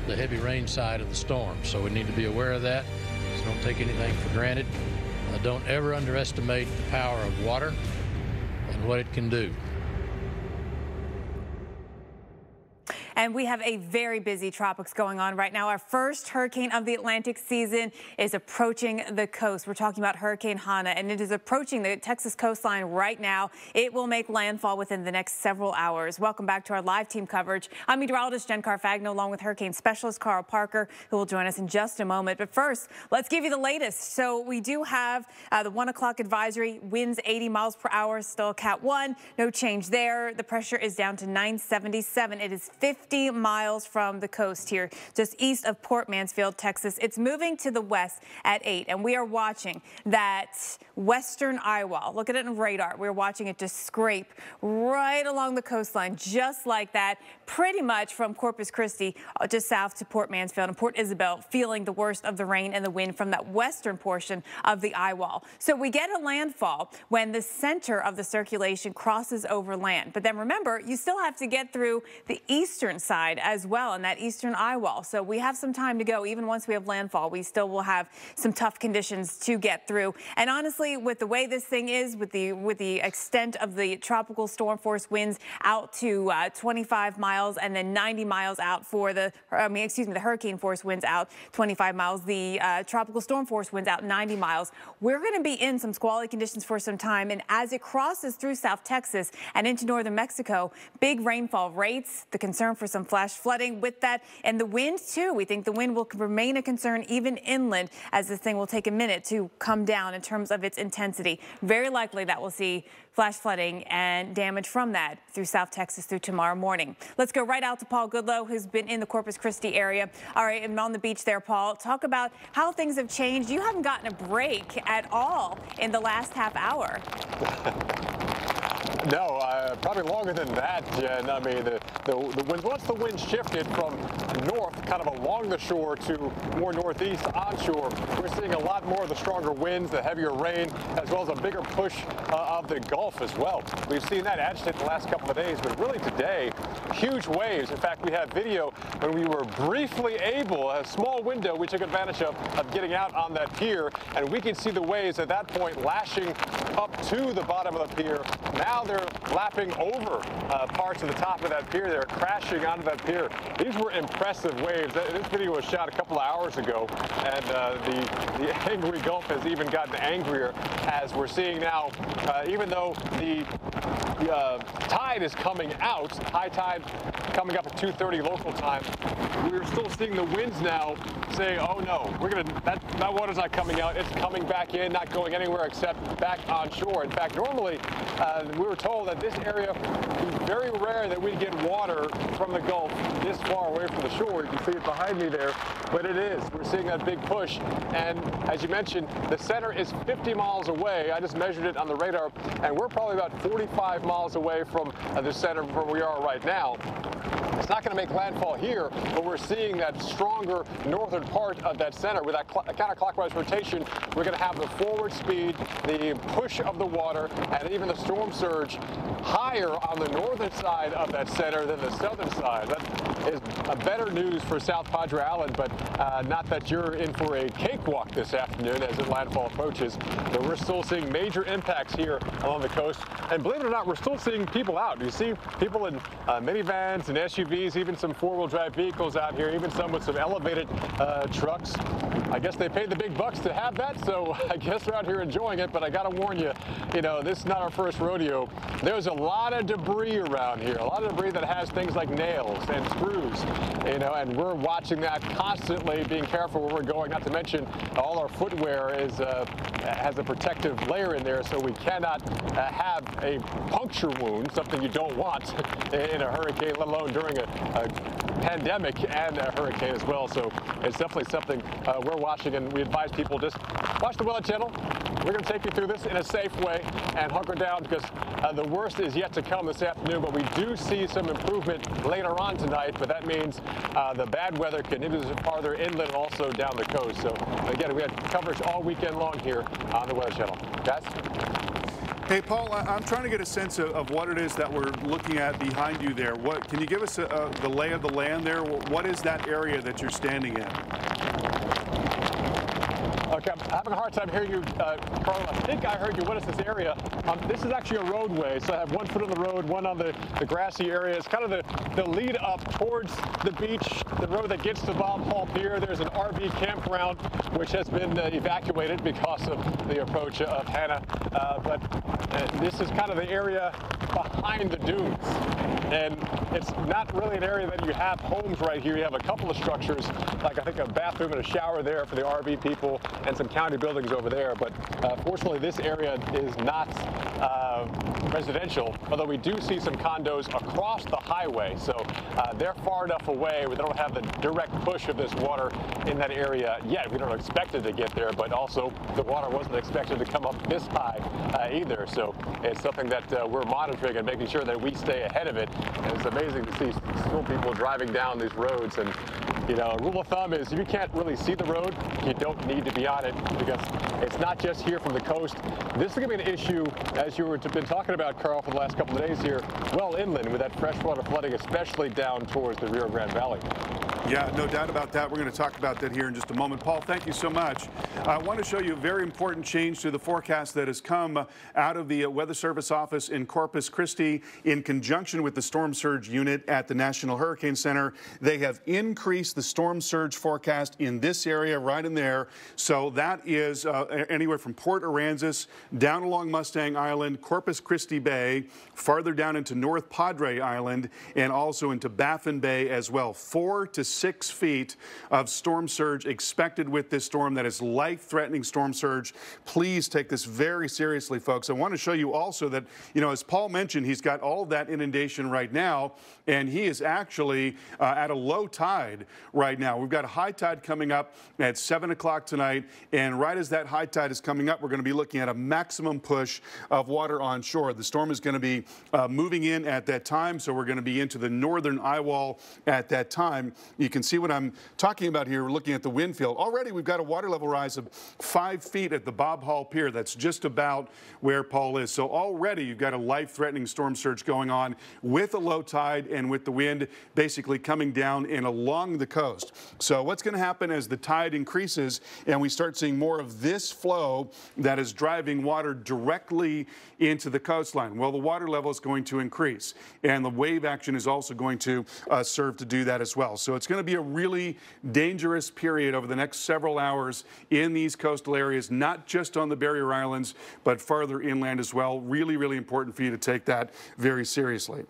the heavy rain side of the storm. So we need to be aware of that. So don't take anything for granted. Don't ever underestimate the power of water and what it can do. And we have a very busy tropics going on right now. Our first hurricane of the Atlantic season is approaching the coast. We're talking about Hurricane Hanna, and it is approaching the Texas coastline right now. It will make landfall within the next several hours. Welcome back to our live team coverage. I'm meteorologist Jen Carfagno, along with hurricane specialist Carl Parker, who will join us in just a moment. But first, let's give you the latest. So we do have the 1 o'clock advisory, winds 80 miles per hour, still Cat 1. No change there. The pressure is down to 977. It is 50 miles from the coast here, just east of Port Mansfield, Texas. It's moving to the west at 8, and we are watching that western eye wall. Look at it in radar. We're watching it just scrape right along the coastline, just like that, pretty much from Corpus Christi just south to Port Mansfield and Port Isabel, feeling the worst of the rain and the wind from that western portion of the eye wall. So we get a landfall when the center of the circulation crosses over land. But then remember, you still have to get through the eastern side as well, in that eastern eye wall. So we have some time to go. Even once we have landfall, we still will have some tough conditions to get through. And honestly, with the way this thing is, with the extent of the tropical storm force winds out to 25 miles and then 90 miles out for the hurricane force winds out 25 miles, the tropical storm force winds out 90 miles. We're going to be in some squally conditions for some time. And as it crosses through South Texas and into northern Mexico, big rainfall rates, the concern for some flash flooding with that, and the wind too. We think the wind will remain a concern even inland, as this thing will take a minute to come down in terms of its intensity. Very likely that we'll see flash flooding and damage from that through South Texas through tomorrow morning. Let's go right out to Paul Goodlow, who's been in the Corpus Christi area. All right, and on the beach there, Paul, talk about how things have changed. You haven't gotten a break at all in the last half hour. No, probably longer than that, Jen. I mean, the wind, once the wind shifted from north, kind of along the shore, to more northeast onshore, we're seeing a lot more of the stronger winds, the heavier rain, as well as a bigger push of the Gulf as well. We've seen that agitate the last couple of days, but really today, huge waves. In fact, we have video when we were briefly able, a small window we took advantage of getting out on that pier, and we can see the waves at that point lashing up to the bottom of the pier. Now they're lapping over parts of the top of that pier. They're crashing onto that pier. These were impressive waves. This video was shot a couple of hours ago, and the angry Gulf has even gotten angrier, as we're seeing now, even though the tide is coming out, high tide coming up at 2:30 local time, we're still seeing the winds now say, oh no, that water's not coming out, it's coming back in, not going anywhere except back on shore. In fact, normally we were told that this area is very rare that we get water from the Gulf this far away from the shore. You can see it behind me there, but it is. We're seeing that big push, and as you mentioned, the center is 50 miles away. I just measured it on the radar, and we're probably about 45 miles away from the center from where we are right now. It's not going to make landfall here, but we're seeing that stronger northern part of that center. With that counterclockwise rotation, we're going to have the forward speed, the push of the water, and even the storm surge higher on the northern side of that center than the southern side. That is a better news for South Padre Island, but not that you're in for a cakewalk this afternoon as the landfall approaches. But we're still seeing major impacts here along the coast. And believe it or not, we're still seeing people out. You see people in minivans and SUVs, even some four-wheel drive vehicles out here, even some with some elevated trucks. I guess they paid the big bucks to have that, so I guess they're out here enjoying it. But I got to warn you, this is not our first rodeo. There's a lot of debris around here, a lot of debris that has things like nails and screws, and we're watching that constantly, being careful where we're going. Not to mention, all our footwear has a protective layer in there, so we cannot have a puncture wound, something you don't want in a hurricane, let alone during a pandemic and a hurricane as well. So it's definitely something we're watching, and we advise people just watch the Weather Channel. We're going to take you through this in a safe way and hunker down, because the worst is yet to come this afternoon, but we do see some improvement later on tonight. But that means the bad weather continues farther inland and also down the coast. So again, we had coverage all weekend long here on the Weather Channel. Guys? Hey, Paul, I'm trying to get a sense of what it is that we're looking at behind you there. What can you give us the lay of the land there? What is that area that you're standing in? Okay, I'm having a hard time hearing you, Carl. I think I heard you. What is this area? This is actually a roadway, so I have 1 foot on the road, one on the grassy area. It's kind of the lead up towards the beach, the road that gets to Bob Hall Pier. There's an RV campground, which has been evacuated because of the approach of Hanna. But this is kind of the area behind the dunes. And it's not really an area that you have homes right here. You have a couple of structures, like I think a bathroom and a shower there for the RV people, and some county buildings over there. But fortunately, this area is not residential, although we do see some condos across the highway. So they're far enough away where they don't have the direct push of this water in that area yet. We don't expect it to get there, but also the water wasn't expected to come up this high either. So it's something that we're monitoring and making sure that we stay ahead of it. And it's amazing to see still people driving down these roads. And you know, a rule of thumb is if you can't really see the road, you don't need to be on it, because it's not just here from the coast. This is going to be an issue, as you were been talking about, Carl, for the last couple of days here, well inland with that freshwater flooding, especially down towards the Rio Grande Valley. Yeah, no doubt about that. We're going to talk about that here in just a moment. Paul, thank you so much. I want to show you a very important change to the forecast that has come out of the Weather Service office in Corpus Christi in conjunction with the Storm Surge Unit at the National Hurricane Center. They have increased the storm surge forecast in this area right in there. So that is anywhere from Port Aransas down along Mustang Island, Corpus Christi Bay, farther down into North Padre Island, and also into Baffin Bay as well. 4 to 6 feet of storm surge expected with this storm. That is life-threatening storm surge. Please take this very seriously, folks. I want to show you also that, you know, as Paul mentioned, he's got all of that inundation right now, and he is actually at a low tide right now. We've got a high tide coming up at 7 o'clock tonight, and right as that high tide is coming up, we're going to be looking at a maximum push of water on shore. The storm is going to be moving in at that time, so we're going to be into the northern eye wall at that time. You can see what I'm talking about here. We're looking at the wind field. Already we've got a water level rise of 5 feet at the Bob Hall Pier. That's just about where Paul is. So already you've got a life-threatening storm surge going on with a low tide and with the wind basically coming down and along the coast. So what's going to happen as the tide increases and we start seeing more of this flow that is driving water directly into the coastline? Well, the water level is going to increase, and the wave action is also going to serve to do that as well. So it's going to be a really dangerous period over the next several hours in these coastal areas, not just on the barrier islands, but farther inland as well. Really, really important for you to take that very seriously.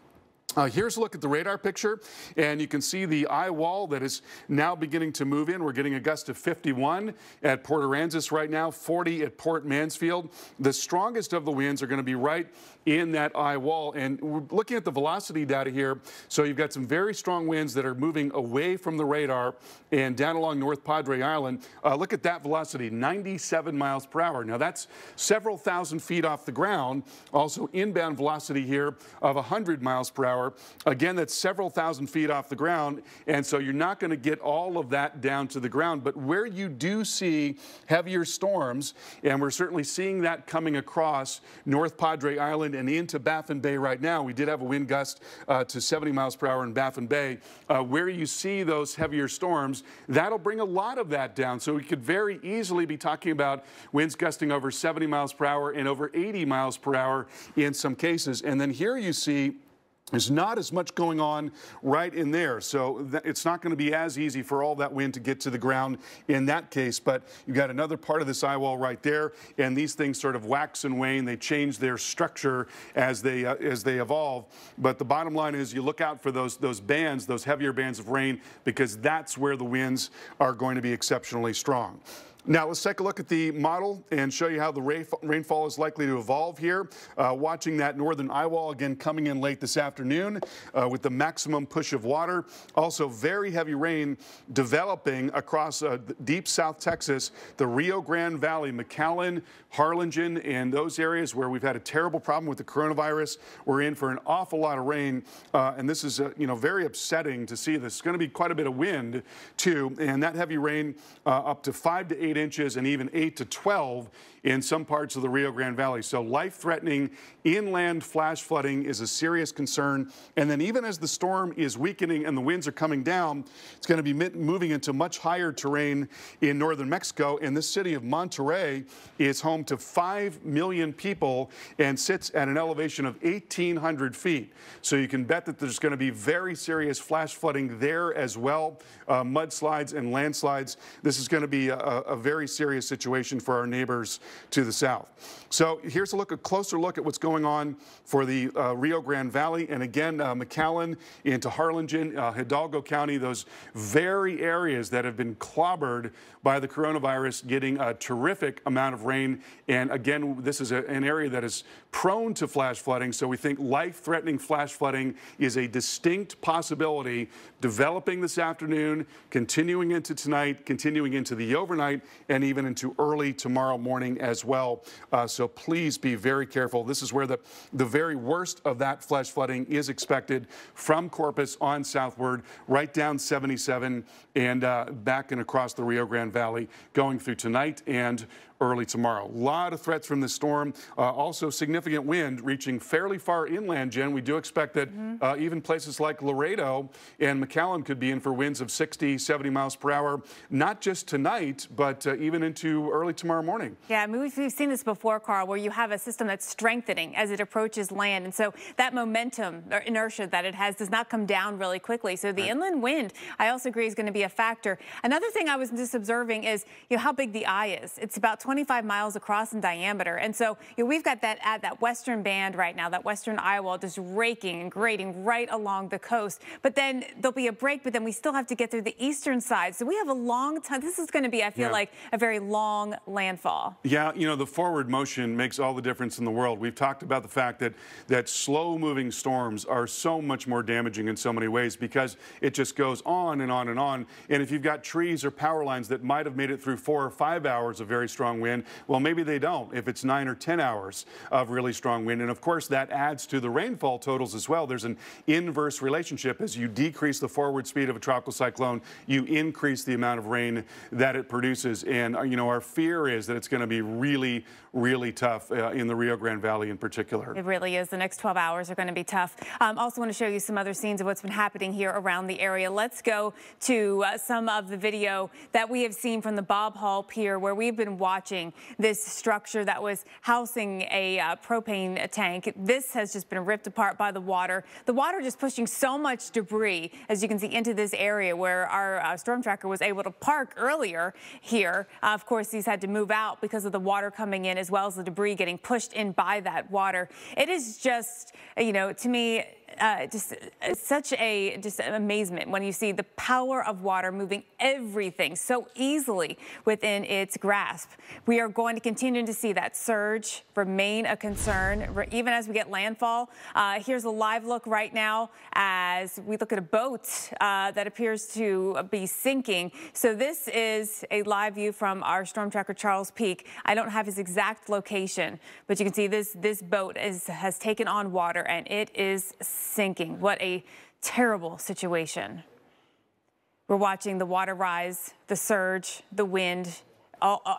Here's a look at the radar picture, and you can see the eye wall that is now beginning to move in. We're getting a gust of 51 at Port Aransas right now, 40 at Port Mansfield. The strongest of the winds are going to be right in that eye wall, and we're looking at the velocity data here. So you've got some very strong winds that are moving away from the radar and down along North Padre Island. Look at that velocity, 97 miles per hour. Now that's several thousand feet off the ground. Also inbound velocity here of 100 miles per hour. Again, that's several thousand feet off the ground, and so you're not going to get all of that down to the ground. But where you do see heavier storms, and we're certainly seeing that coming across North Padre Island and into Baffin Bay right now. We did have a wind gust to 70 miles per hour in Baffin Bay. Where you see those heavier storms, that'll bring a lot of that down. So we could very easily be talking about winds gusting over 70 miles per hour and over 80 miles per hour in some cases. And then here you see there's not as much going on right in there. So it's not going to be as easy for all that wind to get to the ground in that case. But you've got another part of this eye wall right there, and these things sort of wax and wane. They change their structure as they evolve. But the bottom line is you look out for those bands, those heavier bands of rain, because that's where the winds are going to be exceptionally strong. Now let's take a look at the model and show you how the rainfall is likely to evolve here. Watching that northern eye wall again coming in late this afternoon with the maximum push of water. Also very heavy rain developing across deep South Texas, the Rio Grande Valley, McAllen, Harlingen, and those areas where we've had a terrible problem with the coronavirus. We're in for an awful lot of rain, and this is very upsetting to see. This is going to be quite a bit of wind too, and that heavy rain up to 5 to 8 8 inches and even 8 to 12 in some parts of the Rio Grande Valley. So life-threatening inland flash flooding is a serious concern. And then even as the storm is weakening and the winds are coming down, it's going to be moving into much higher terrain in northern Mexico. And this city of Monterrey is home to 5 million people and sits at an elevation of 1,800 feet. So you can bet that there's going to be very serious flash flooding there as well, mudslides and landslides. This is going to be a very serious situation for our neighbors to the south. So here's a closer look at what's going on for the Rio Grande Valley. And again, McAllen into Harlingen, Hidalgo County, those very areas that have been clobbered by the coronavirus, getting a terrific amount of rain. And again, this is an area that is prone to flash flooding. So we think life-threatening flash flooding is a distinct possibility developing this afternoon, continuing into tonight, continuing into the overnight, and even into early tomorrow morning as well. So please be very careful. This is where the very worst of that flash flooding is expected, from Corpus on southward, right down 77 and back and across the Rio Grande Valley, going through tonight and early tomorrow. A lot of threats from this storm. Also significant wind reaching fairly far inland, Jen. We do expect that even places like Laredo and McAllen could be in for winds of 60, 70 miles per hour, not just tonight, but even into early tomorrow morning. Yeah, I mean, we've seen this before, Carl, where you have a system that's strengthening as it approaches land. And so that momentum or inertia that it has does not come down really quickly. So the inland wind, I also agree, is going to be a factor. Another thing I was just observing is, how big the eye is. It's about 25 miles across in diameter. And so we've got that at that western band right now, that western eye wall just raking and grading right along the coast. But then there'll be a break, but then we still have to get through the eastern side. So we have a long time. This is going to be, I feel like, a very long landfall. Yeah, the forward motion makes all the difference in the world. We've talked about the fact that slow-moving storms are so much more damaging in so many ways because it just goes on and on and on. And if you've got trees or power lines that might have made it through 4 or 5 hours of very strong wind, well, maybe they don't if it's 9 or 10 hours of really strong wind. And of course, that adds to the rainfall totals as well. There's an inverse relationship. As you decrease the forward speed of a tropical cyclone, you increase the amount of rain that it produces. And, our fear is that it's going to be really, really tough in the Rio Grande Valley in particular. It really is. The next 12 hours are going to be tough. Also want to show you some other scenes of what's been happening here around the area. Let's go to some of the video that we have seen from the Bob Hall Pier, where we've been watching this structure that was housing a propane tank. This has just been ripped apart by the water. The water just pushing so much debris, as you can see, into this area where our storm tracker was able to park earlier here. Of course, he's had to move out because of the water coming in, as well as the debris getting pushed in by that water. It is just, to me, just such amazement when you see the power of water moving everything so easily within its grasp. We are going to continue to see that surge remain a concern even as we get landfall. Here's a live look right now as we look at a boat that appears to be sinking. So this is a live view from our storm tracker Charles Peak. I don't have his exact location, but you can see this boat has taken on water and it is sinking. What a terrible situation. We're watching the water rise, the surge, the wind,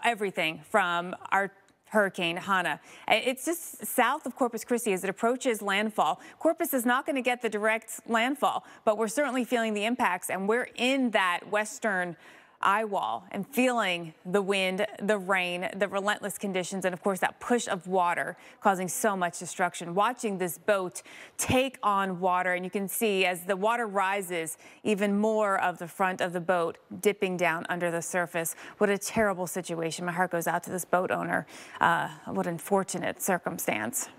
everything from our Hurricane Hanna. It's just south of Corpus Christi as it approaches landfall. Corpus is not going to get the direct landfall, but we're certainly feeling the impacts, and we're in that western eye wall and feeling the wind, the rain, the relentless conditions, and of course that push of water causing so much destruction. Watching this boat take on water, and you can see as the water rises, even more of the front of the boat dipping down under the surface. What a terrible situation. My heart goes out to this boat owner. What an unfortunate circumstance.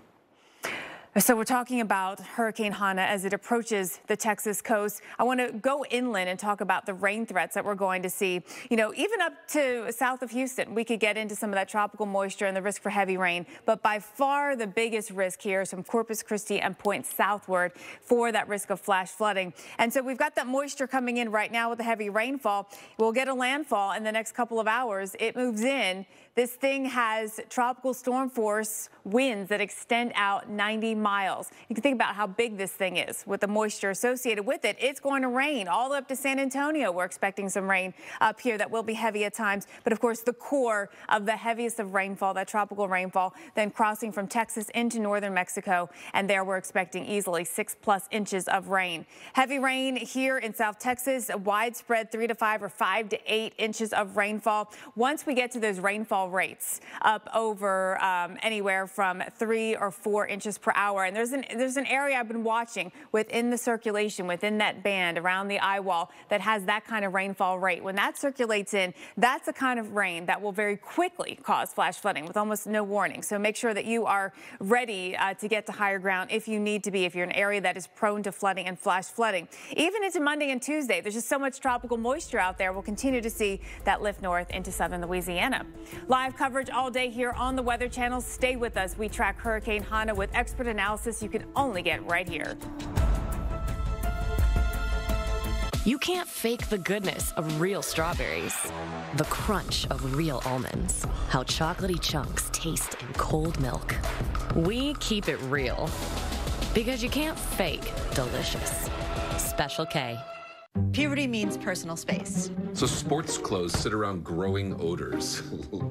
So we're talking about Hurricane Hanna as it approaches the Texas coast. I want to go inland and talk about the rain threats that we're going to see. Even up to south of Houston, we could get into some of that tropical moisture and the risk for heavy rain. But by far the biggest risk here is from Corpus Christi and points southward for that risk of flash flooding. And so we've got that moisture coming in right now with the heavy rainfall. We'll get a landfall in the next couple of hours. It moves in. This thing has tropical storm force winds that extend out 90 miles. You can think about how big this thing is. With the moisture associated with it, it's going to rain all the way up to San Antonio. We're expecting some rain up here that will be heavy at times. But of course, the core of the heaviest of rainfall, that tropical rainfall, then crossing from Texas into northern Mexico. And there we're expecting easily 6+ inches of rain. Heavy rain here in South Texas, widespread 3 to 5 or 5 to 8 inches of rainfall. Once we get to those rainfall rates up over anywhere from 3 or 4 inches per hour. And there's an area I've been watching within the circulation, within that band around the eye wall that has that kind of rainfall rate. When that circulates in, that's the kind of rain that will very quickly cause flash flooding with almost no warning. So make sure that you are ready to get to higher ground if you need to be, if you're in an area that is prone to flooding and flash flooding. Even into Monday and Tuesday, there's just so much tropical moisture out there. We'll continue to see that lift north into southern Louisiana. Live coverage all day here on the Weather Channel. Stay with us. We track Hurricane Hanna with expert analysis you can only get right here. You can't fake the goodness of real strawberries, the crunch of real almonds, how chocolatey chunks taste in cold milk. We keep it real because you can't fake delicious. Special K. Puberty means personal space. So sports clothes sit around growing odors.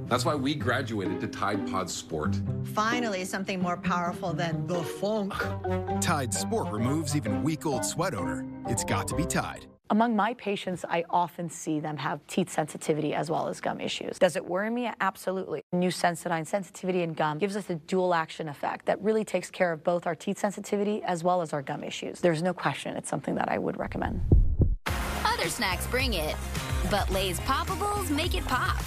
That's why we graduated to Tide Pod Sport. Finally, something more powerful than the funk. Tide Sport removes even week-old sweat odor. It's got to be Tide. Among my patients, I often see them have teeth sensitivity as well as gum issues. Does it worry me? Absolutely. New Sensodyne sensitivity and gum gives us a dual action effect that really takes care of both our teeth sensitivity as well as our gum issues. There's no question it's something that I would recommend. Other snacks bring it, but Lay's Poppables make it pop.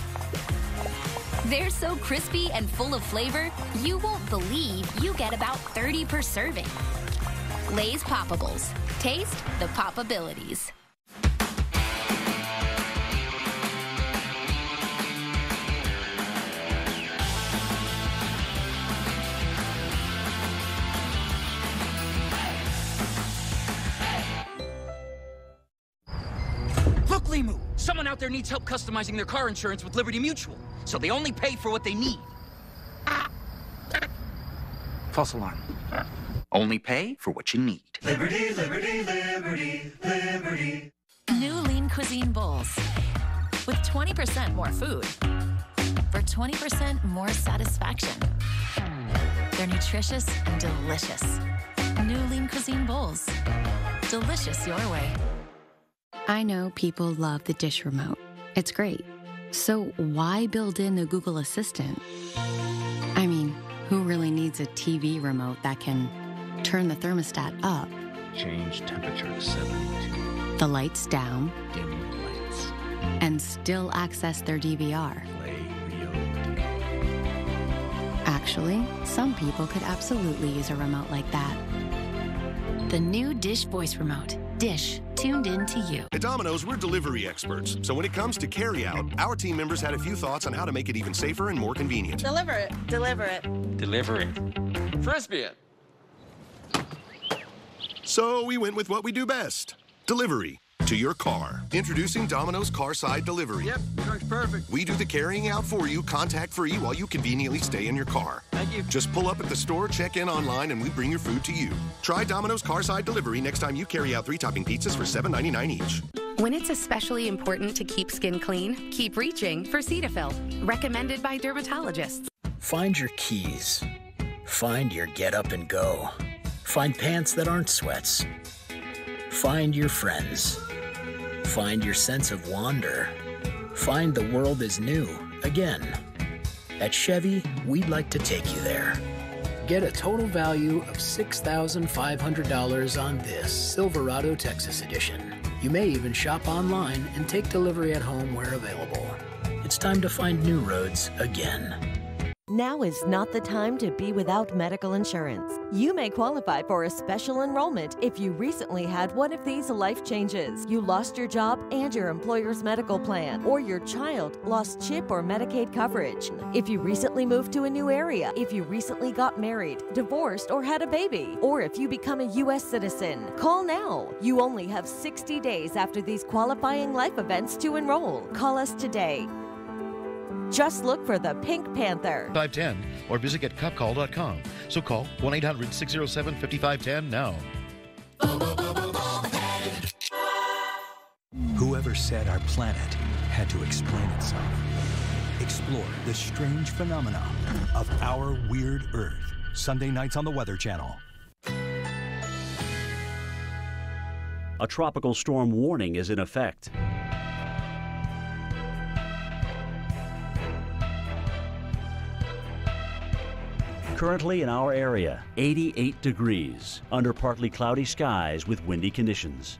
They're so crispy and full of flavor, you won't believe you get about 30 per serving. Lay's Poppables. Taste the Poppabilities. Look, Limu! Someone out there needs help customizing their car insurance with Liberty Mutual, so they only pay for what they need. False alarm. Only pay for what you need. Liberty, liberty, liberty, liberty. New Lean Cuisine Bowls with 20% more food for 20% more satisfaction. They're nutritious and delicious. New Lean Cuisine Bowls. Delicious your way. I know people love the dish remote. It's great. So why build in the Google Assistant? I mean, who really needs a TV remote that can turn the thermostat up, change temperature to 72, the lights down, dim the lights, and still access their DVR? Play Rio. Actually, some people could absolutely use a remote like that. The new Dish Voice Remote. Dish, tuned in to you. At Domino's, we're delivery experts. So when it comes to carry-out, our team members had a few thoughts on how to make it even safer and more convenient. Deliver it. Deliver it. Delivering. Frisbee it. So we went with what we do best. Delivery to your car. Introducing Domino's Carside Delivery. Yep, works perfect. We do the carrying out for you, contact-free, while you conveniently stay in your car. Thank you. Just pull up at the store, check in online, and we bring your food to you. Try Domino's Carside Delivery next time you carry out 3-topping pizzas for $7.99 each. When it's especially important to keep skin clean, keep reaching for Cetaphil. Recommended by dermatologists. Find your keys. Find your get up and go. Find pants that aren't sweats. Find your friends. Find your sense of wonder. Find the world is new again. At Chevy, we'd like to take you there. Get a total value of $6,500 on this Silverado Texas Edition. You may even shop online and take delivery at home where available. It's time to find new roads again. Now is not the time to be without medical insurance. You may qualify for a special enrollment if you recently had one of these life changes. You lost your job and your employer's medical plan, or your child lost CHIP or Medicaid coverage. If you recently moved to a new area, if you recently got married, divorced, or had a baby, or if you become a U.S. citizen. Call now. You only have 60 days after these qualifying life events to enroll. Call us today. Just look for the Pink Panther. 5510 or visit getcupcall.com. So call 1-800-607-5510 now. Whoever said our planet had to explain itself. Explore the strange phenomena of our weird Earth. Sunday nights on the Weather Channel. A tropical storm warning is in effect. Currently in our area, 88 degrees, under partly cloudy skies with windy conditions.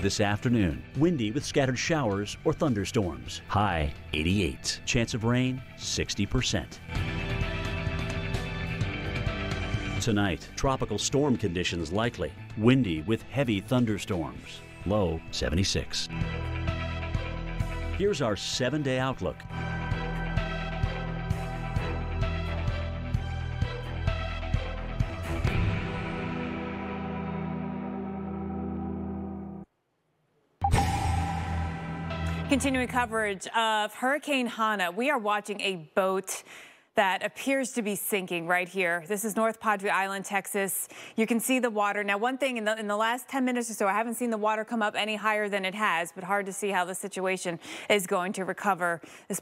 This afternoon, windy with scattered showers or thunderstorms. High 88. Chance of rain 60%. Tonight, tropical storm conditions likely. Windy with heavy thunderstorms. Low 76. Here's our 7-day outlook. Continuing coverage of Hurricane Hanna, we are watching a boat that appears to be sinking right here. This is North Padre Island, Texas. You can see the water. Now, one thing, in the last 10 minutes or so, I haven't seen the water come up any higher than it has, but hard to see how the situation is going to recover. This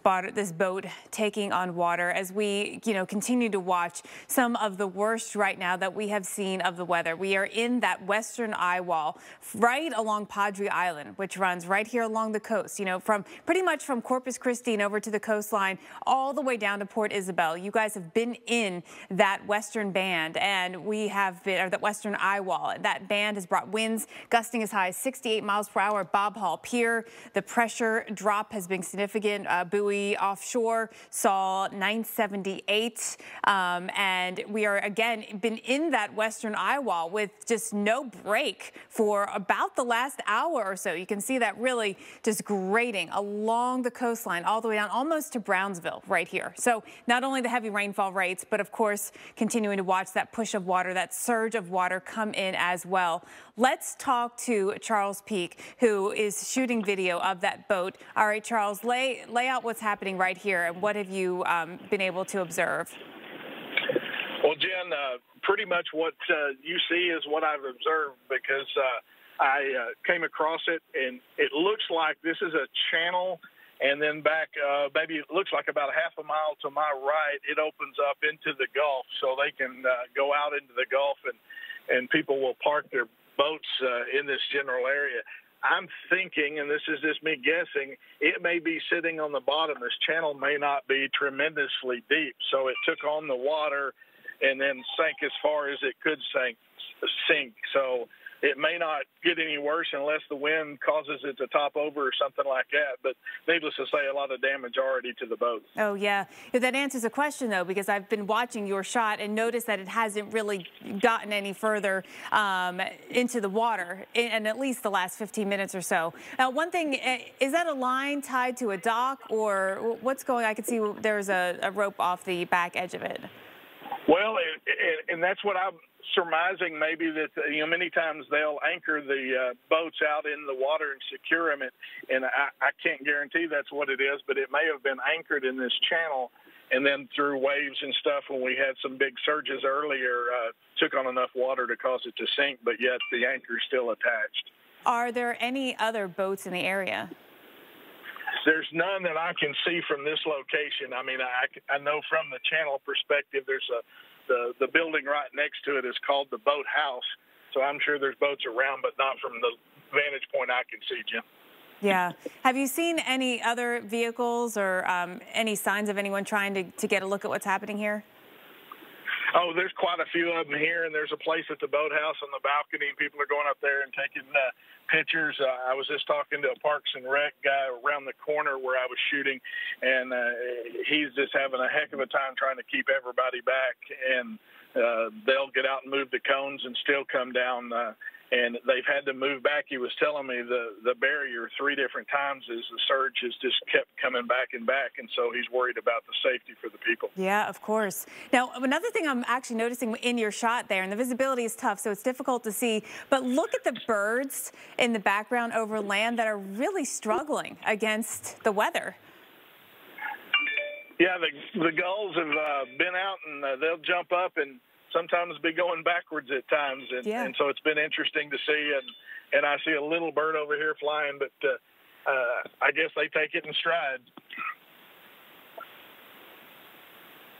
boat taking on water as we, continue to watch some of the worst right now that we have seen of the weather. We are in that western eye wall right along Padre Island, which runs right here along the coast, from pretty much from Corpus Christi and over to the coastline, all the way down to Port Isabel. You guys have been in that western band, and we have been, or that western eye wall. That band has brought winds gusting as high as 68 miles per hour at Bob Hall Pier. The pressure drop has been significant. Buoy offshore saw 978, and we are again been in that western eye wall with just no break for about the last hour or so. You can see that really just grating along the coastline all the way down almost to Brownsville right here. So not only the heavy rainfall rates, but of course continuing to watch that push of water, that surge of water come in as well. Let's talk to Charles Peak, who is shooting video of that boat. All right, Charles, lay out what's happening right here, and what have you been able to observe? Well, Jen, pretty much what you see is what I've observed, because I came across it, and it looks like this is a channel. And then back, maybe it looks like about a half a mile to my right, it opens up into the Gulf, so they can go out into the Gulf, and people will park their boats in this general area. I'm thinking, and this is just me guessing, it may be sitting on the bottom. This channel may not be tremendously deep, so it took on the water and then sank as far as it could sink. So it may not get any worse unless the wind causes it to top over or something like that. But needless to say, a lot of damage already to the boat. Oh, yeah. That answers a question, though, because I've been watching your shot and noticed that it hasn't really gotten any further into the water in at least the last 15 minutes or so. Now, one thing, is that a line tied to a dock, or what's going on? I can see there's a rope off the back edge of it. Well, and that's what I'm surmising, maybe, that many times they'll anchor the boats out in the water and secure them, and I can't guarantee that's what it is, but it may have been anchored in this channel, and then through waves and stuff, when we had some big surges earlier, took on enough water to cause it to sink, but yet the anchor's still attached. Are there any other boats in the area? There's none that I can see from this location. I mean, I know from the channel perspective, there's the building right next to it is called the Boat House. So I'm sure there's boats around, but not from the vantage point I can see, Jim. Yeah. Have you seen any other vehicles or any signs of anyone trying to get a look at what's happening here? Oh, there's quite a few of them here, and there's a place at the boathouse on the balcony, and people are going up there and taking pictures. I was just talking to a Parks and Rec guy around the corner where I was shooting, and he's just having a heck of a time trying to keep everybody back, and they'll get out and move the cones and still come down and they've had to move back. He was telling me the barrier 3 different times as the surge has just kept coming back and back, and so he's worried about the safety for the people. Yeah, of course. Now, another thing I'm actually noticing in your shot there, and the visibility is tough, so it's difficult to see, but look at the birds in the background over land that are really struggling against the weather. Yeah, the gulls have been out, and they'll jump up and sometimes be going backwards at times, and so it's been interesting to see. And I see a little bird over here flying, but I guess they take it in stride.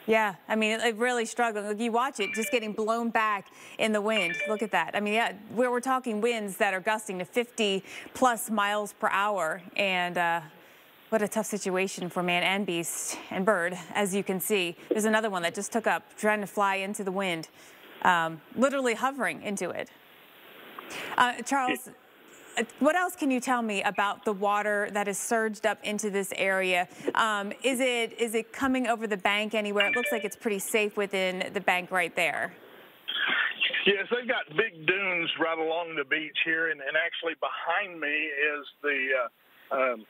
Yeah, I mean, it really struggling. You watch it just getting blown back in the wind. Look at that. I mean, yeah, we're talking winds that are gusting to 50+ miles per hour, and what a tough situation for man and beast and bird, as you can see. There's another one that just took up, trying to fly into the wind, literally hovering into it. Charles, what else can you tell me about the water that has surged up into this area? Is it coming over the bank anywhere? It looks like it's pretty safe within the bank right there. Yes, they've got big dunes right along the beach here, and actually behind me is the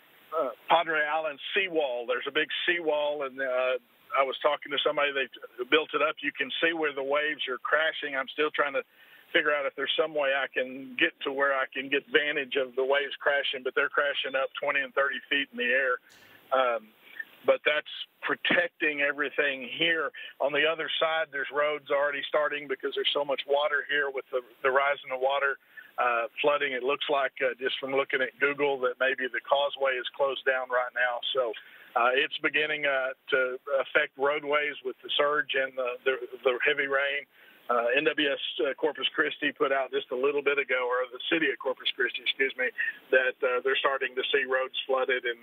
Padre Island seawall. There's a big seawall, and I was talking to somebody. They built it up. You can see where the waves are crashing. I'm still trying to figure out if there's some way I can get to where I can get vantage of the waves crashing, but they're crashing up 20 and 30 feet in the air. But that's protecting everything here. On the other side, there's roads already starting because there's so much water here with the rise in the water. Flooding. It looks like, just from looking at Google, that maybe the causeway is closed down right now. So it's beginning to affect roadways with the surge and the heavy rain. NWS Corpus Christi put out just a little bit ago, or the city of Corpus Christi, excuse me, that they're starting to see roads flooded and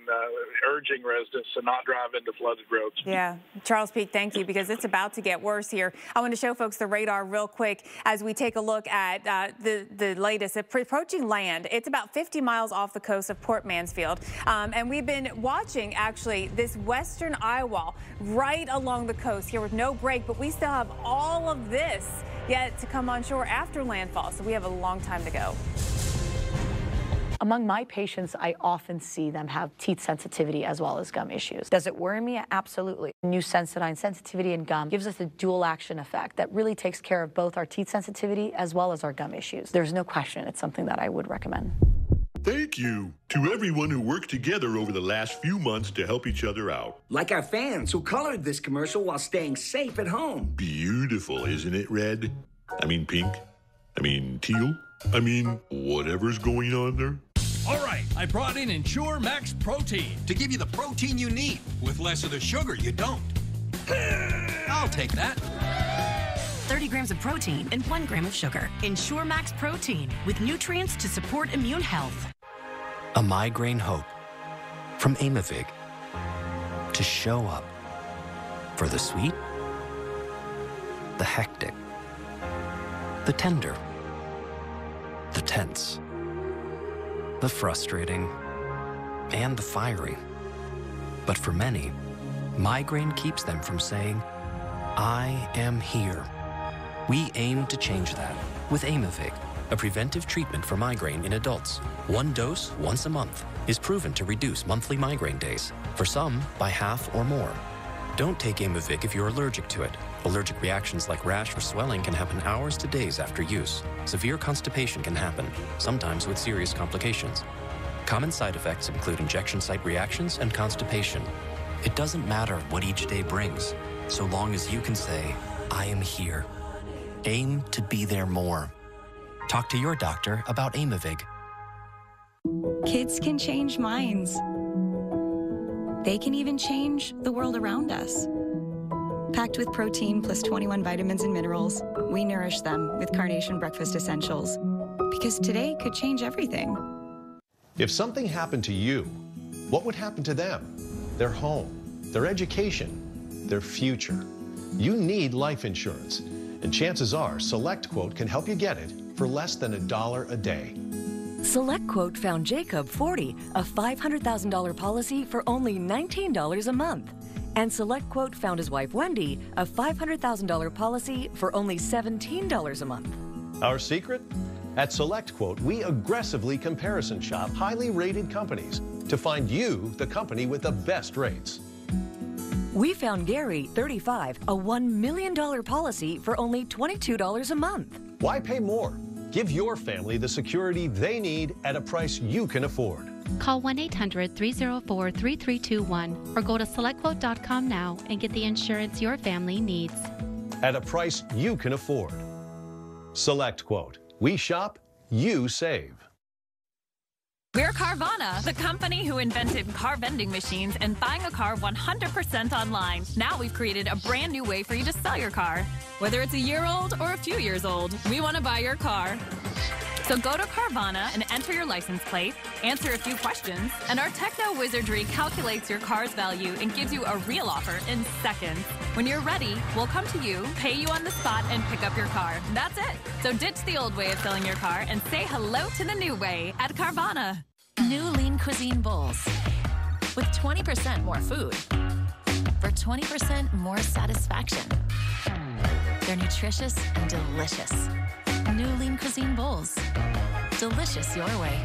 urging residents to not drive into flooded roads. Yeah. Charles Peak, thank you, because it's about to get worse here. I want to show folks the radar real quick as we take a look at the latest. Approaching land, it's about 50 miles off the coast of Port Mansfield. And we've been watching, actually, this western eye wall right along the coast here with no break, but we still have all of this yet to come on shore after landfall, so we have a long time to go. Among my patients, I often see them have teeth sensitivity as well as gum issues. Does it worry me? Absolutely. New Sensodyne sensitivity and gum gives us a dual action effect that really takes care of both our teeth sensitivity as well as our gum issues. There's no question it's something that I would recommend. Thank you to everyone who worked together over the last few months to help each other out. Like our fans who colored this commercial while staying safe at home. Beautiful, isn't it, Red? I mean pink? I mean teal? I mean whatever's going on there. All right, I brought in Ensure Max Protein to give you the protein you need with less of the sugar you don't. I'll take that. 30 grams of protein and 1 gram of sugar. Ensure Max Protein with nutrients to support immune health. A migraine hope from Aimovig to show up for the sweet, the hectic, the tender, the tense, the frustrating, and the fiery. But for many, migraine keeps them from saying, I am here. We aim to change that with Aimovig, a preventive treatment for migraine in adults. 1 dose once a month is proven to reduce monthly migraine days, for some by half or more. Don't take Aimovig if you're allergic to it. Allergic reactions like rash or swelling can happen hours to days after use. Severe constipation can happen, sometimes with serious complications. Common side effects include injection site reactions and constipation. It doesn't matter what each day brings, so long as you can say, I am here. Aim to be there more. Talk to your doctor about Aimovig. Kids can change minds. They can even change the world around us. Packed with protein plus 21 vitamins and minerals, we nourish them with Carnation Breakfast Essentials. Because today could change everything. If something happened to you, what would happen to them? Their home, their education, their future. You need life insurance, and chances are SelectQuote can help you get it for less than $1 a day. SelectQuote found Jacob 40, a $500,000 policy for only $19 a month. And SelectQuote found his wife Wendy a $500,000 policy for only $17 a month. Our secret? At SelectQuote, we aggressively comparison shop highly rated companies to find you the company with the best rates. We found Gary, 35, a $1 million policy for only $22 a month. Why pay more? Give your family the security they need at a price you can afford. Call 1-800-304-3321 or go to SelectQuote.com now and get the insurance your family needs. At a price you can afford. SelectQuote. We shop, you save. We're Carvana, the company who invented car vending machines and buying a car 100% online. Now we've created a brand new way for you to sell your car. Whether it's a year old or a few years old, we want to buy your car. So go to Carvana and enter your license plate, answer a few questions, and our techno wizardry calculates your car's value and gives you a real offer in seconds. When you're ready, we'll come to you, pay you on the spot, and pick up your car. That's it. So ditch the old way of selling your car and say hello to the new way at Carvana. New lean cuisine bowls with 20% more food for 20% more satisfaction. They're nutritious and delicious. New lean cuisine bowls. Delicious your way.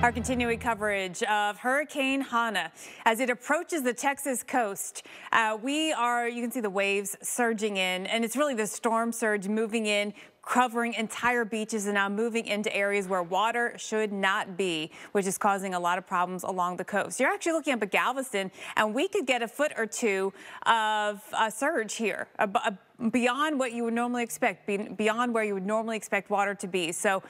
Our continuing coverage of Hurricane Hanna. As it approaches the Texas coast, you can see the waves surging in, and it's really the storm surge moving in, covering entire beaches and now moving into areas where water should not be, which is causing a lot of problems along the coast. You're actually looking up at Galveston, and we could get a foot or two of a surge here, beyond what you would normally expect, beyond where you would normally expect water to be. So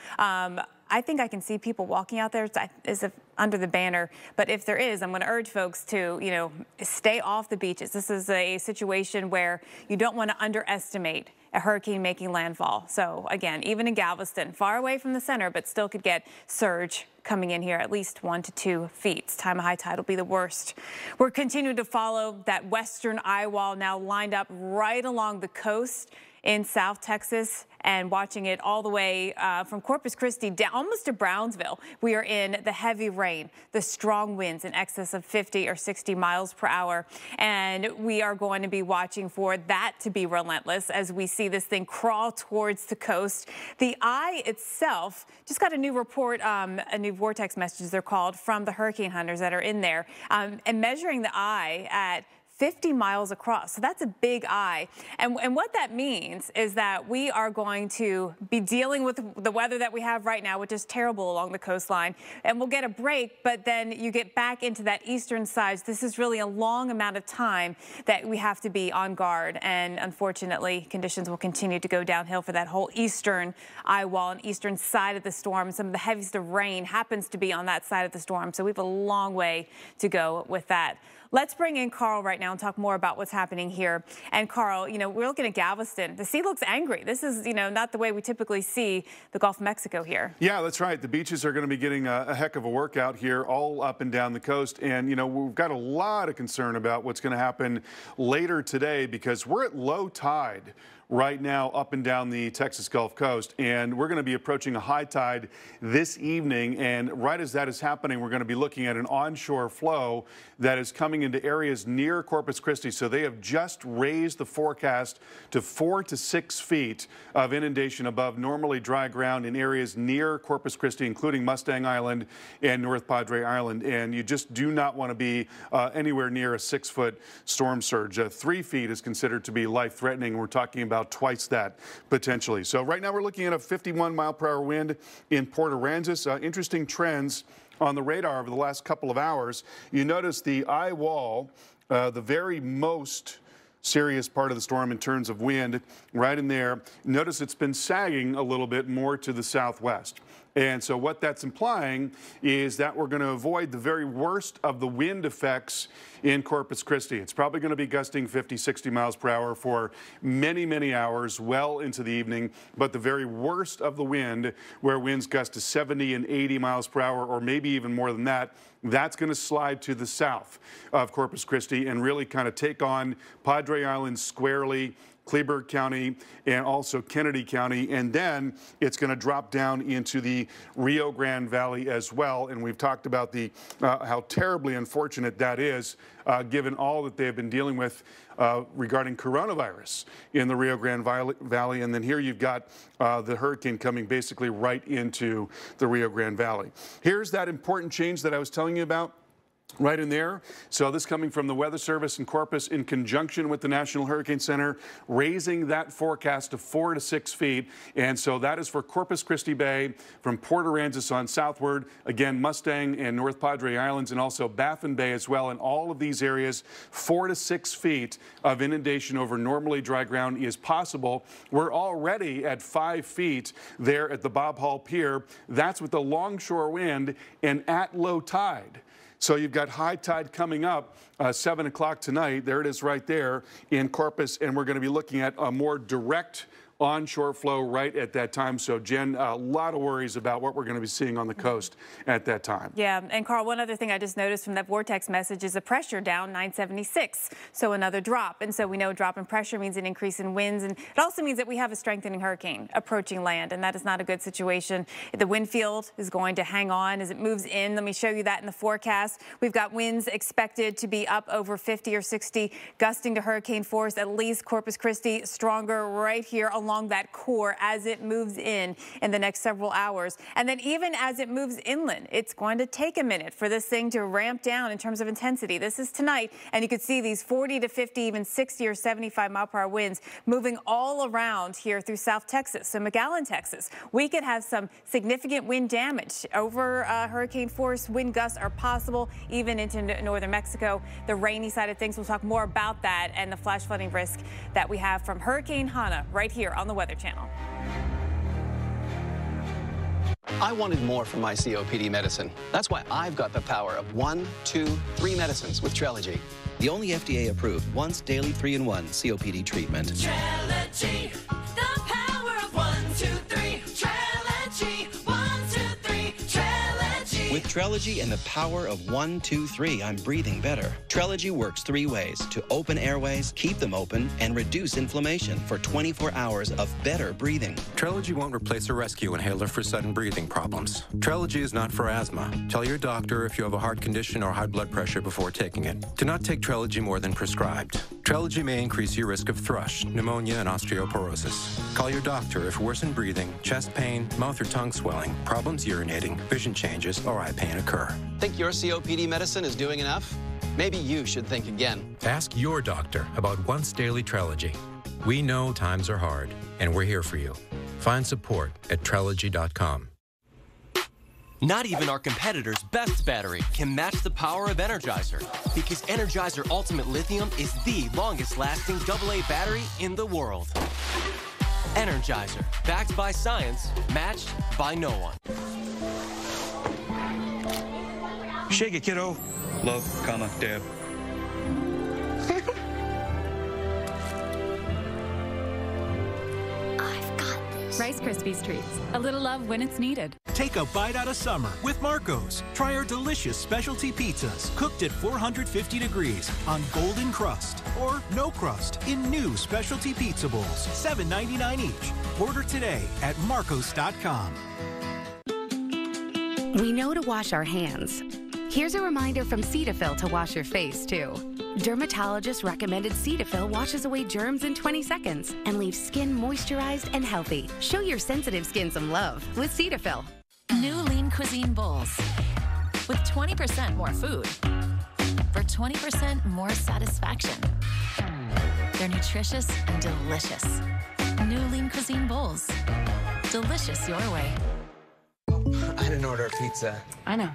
I think I can see people walking out there as if under the banner. But if there is, I'm going to urge folks to, stay off the beaches. This is a situation where you don't want to underestimate a hurricane making landfall. So again, even in Galveston, far away from the center, but still could get surge coming in here, at least 1 to 2 feet. Time of high tide will be the worst. We're continuing to follow that western eye wall now lined up right along the coast in South Texas, and watching it all the way from Corpus Christi down almost to Brownsville. We are in the heavy rain, the strong winds in excess of 50 or 60 miles per hour. And we are going to be watching for that to be relentless as we see this thing crawl towards the coast. The eye itself just got a new report, a new vortex messages they're called, from the hurricane hunters that are in there, and measuring the eye at 50 miles across. So that's a big eye. And what that means is that we are going to be dealing with the weather that we have right now, which is terrible along the coastline. And we'll get a break, but then you get back into that eastern side. This is really a long amount of time that we have to be on guard. And unfortunately, conditions will continue to go downhill for that whole eastern eye wall and eastern side of the storm. Some of the heaviest of rain happens to be on that side of the storm. So we have a long way to go with that. Let's bring in Carl right now and talk more about what's happening here. And Carl, we're looking at Galveston. The sea looks angry. This is, not the way we typically see the Gulf of Mexico here. Yeah, that's right. The beaches are going to be getting a heck of a workout here all up and down the coast. And, we've got a lot of concern about what's going to happen later today because we're at low tide right now up and down the Texas Gulf Coast, and we're going to be approaching a high tide this evening. And right as that is happening, we're going to be looking at an onshore flow that is coming into areas near Corpus Christi. So they have just raised the forecast to 4 to 6 feet of inundation above normally dry ground in areas near Corpus Christi, including Mustang Island and North Padre Island. And you just do not want to be anywhere near a 6-foot storm surge. 3 feet is considered to be life-threatening. We're talking about twice that potentially. So right now we're looking at a 51-mile-per-hour wind in Port Aransas. Interesting trends on the radar over the last couple of hours. You notice the eye wall, the very most serious part of the storm in terms of wind, right in there. Notice it's been sagging a little bit more to the southwest. And so what that's implying is that we're going to avoid the very worst of the wind effects in Corpus Christi. It's probably going to be gusting 50, 60 miles per hour for many, many hours well into the evening. But the very worst of the wind, where winds gust to 70 and 80 miles per hour, or maybe even more than that, that's going to slide to the south of Corpus Christi and really kind of take on Padre Island squarely, Kleberg County and also Kennedy County. And then it's going to drop down into the Rio Grande Valley as well. And we've talked about the how terribly unfortunate that is, given all that they've been dealing with regarding coronavirus in the Rio Grande Valley. And then here you've got the hurricane coming basically right into the Rio Grande Valley. Here's that important change that I was telling you about. Right in there. So this coming from the Weather Service in Corpus in conjunction with the National Hurricane Center, raising that forecast to 4 to 6 feet. And so that is for Corpus Christi Bay, from Port Aransas on southward, again, Mustang and North Padre Islands, and also Baffin Bay as well. In all of these areas, 4 to 6 feet of inundation over normally dry ground is possible. We're already at 5 feet there at the Bob Hall Pier. That's with the longshore wind and at low tide. So you've got high tide coming up 7 o'clock tonight. There it is right there in Corpus, and we're going to be looking at a more direct onshore flow right at that time. So, Jen, a lot of worries about what we're going to be seeing on the coast at that time. Yeah, and Carl, one other thing I just noticed from that vortex message is the pressure down 976, so another drop. And so we know a drop in pressure means an increase in winds, and it also means that we have a strengthening hurricane approaching land, and that is not a good situation. The wind field is going to hang on as it moves in. Let me show you that in the forecast. We've got winds expected to be up over 50 or 60, gusting to hurricane force, at least Corpus Christi, stronger right here along that core as it moves in the next several hours. And then even as it moves inland, it's going to take a minute for this thing to ramp down in terms of intensity. This is tonight, and you can see these 40 to 50, even 60 or 75 mile per hour winds moving all around here through South Texas. So McAllen, Texas, we could have some significant wind damage. Over hurricane force wind gusts are possible even into northern Mexico. The rainy side of things, we'll talk more about that and the flash flooding risk that we have from Hurricane Hanna right here on the Weather Channel. I wanted more from my COPD medicine. That's why I've got the power of 1, 2, 3 medicines with Trelegy. The only FDA-approved once daily 3-in-1 COPD treatment. Trelegy, the power of 1, 2, 3. Trelegy, 1, 2, 3. Trelegy. With Trelegy and the power of 1, 2, 3, I'm breathing better. Trelegy works 3 ways to open airways, keep them open, and reduce inflammation for 24 hours of better breathing. Trelegy won't replace a rescue inhaler for sudden breathing problems. Trelegy is not for asthma. Tell your doctor if you have a heart condition or high blood pressure before taking it. Do not take Trelegy more than prescribed. Trelegy may increase your risk of thrush, pneumonia, and osteoporosis. Call your doctor if worsened breathing, chest pain, mouth or tongue swelling, problems urinating, vision changes, or eye pain occur. Think your COPD medicine is doing enough? Maybe you should think again. Ask your doctor about once daily Trelegy. We know times are hard, and we're here for you. Find support at Trelegy.com. Not even our competitor's best battery can match the power of Energizer, because Energizer Ultimate Lithium is the longest-lasting AA battery in the world. Energizer, backed by science, matched by no one. Shake it, kiddo. Love, comma, Deb. Rice Krispies treats. A little love when it's needed. Take a bite out of summer with Marco's. Try our delicious specialty pizzas cooked at 450 degrees on golden crust or no crust in new specialty pizza bowls, $7.99 each. Order today at marcos.com. We know to wash our hands. Here's a reminder from Cetaphil to wash your face, too. Dermatologist recommended Cetaphil washes away germs in 20 seconds and leaves skin moisturized and healthy. Show your sensitive skin some love with Cetaphil. New Lean Cuisine Bowls. With 20% more food. For 20% more satisfaction. They're nutritious and delicious. New Lean Cuisine Bowls. Delicious your way. I didn't order a pizza. I know.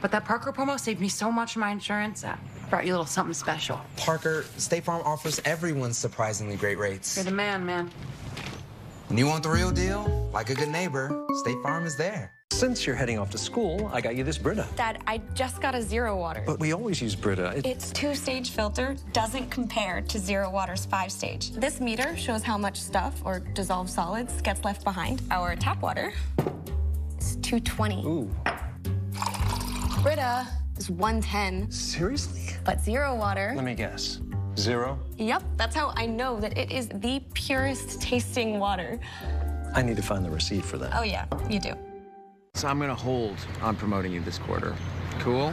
But that Parker promo saved me so much on my insurance. Brought you a little something special. Parker, State Farm offers everyone surprisingly great rates. You're the man. When you want the real deal, like a good neighbor, State Farm is there. Since you're heading off to school, I got you this Brita. Dad, I just got a Zero Water. But we always use Brita. Its 2-stage filter doesn't compare to Zero Water's 5-stage. This meter shows how much stuff or dissolved solids gets left behind. Our tap water is 220. Ooh. Brita is 110. Seriously? But Zero Water... Let me guess. 0? Yep, that's how I know that it is the purest tasting water. I need to find the receipt for that. Oh yeah, you do. So I'm gonna hold on promoting you this quarter. Cool?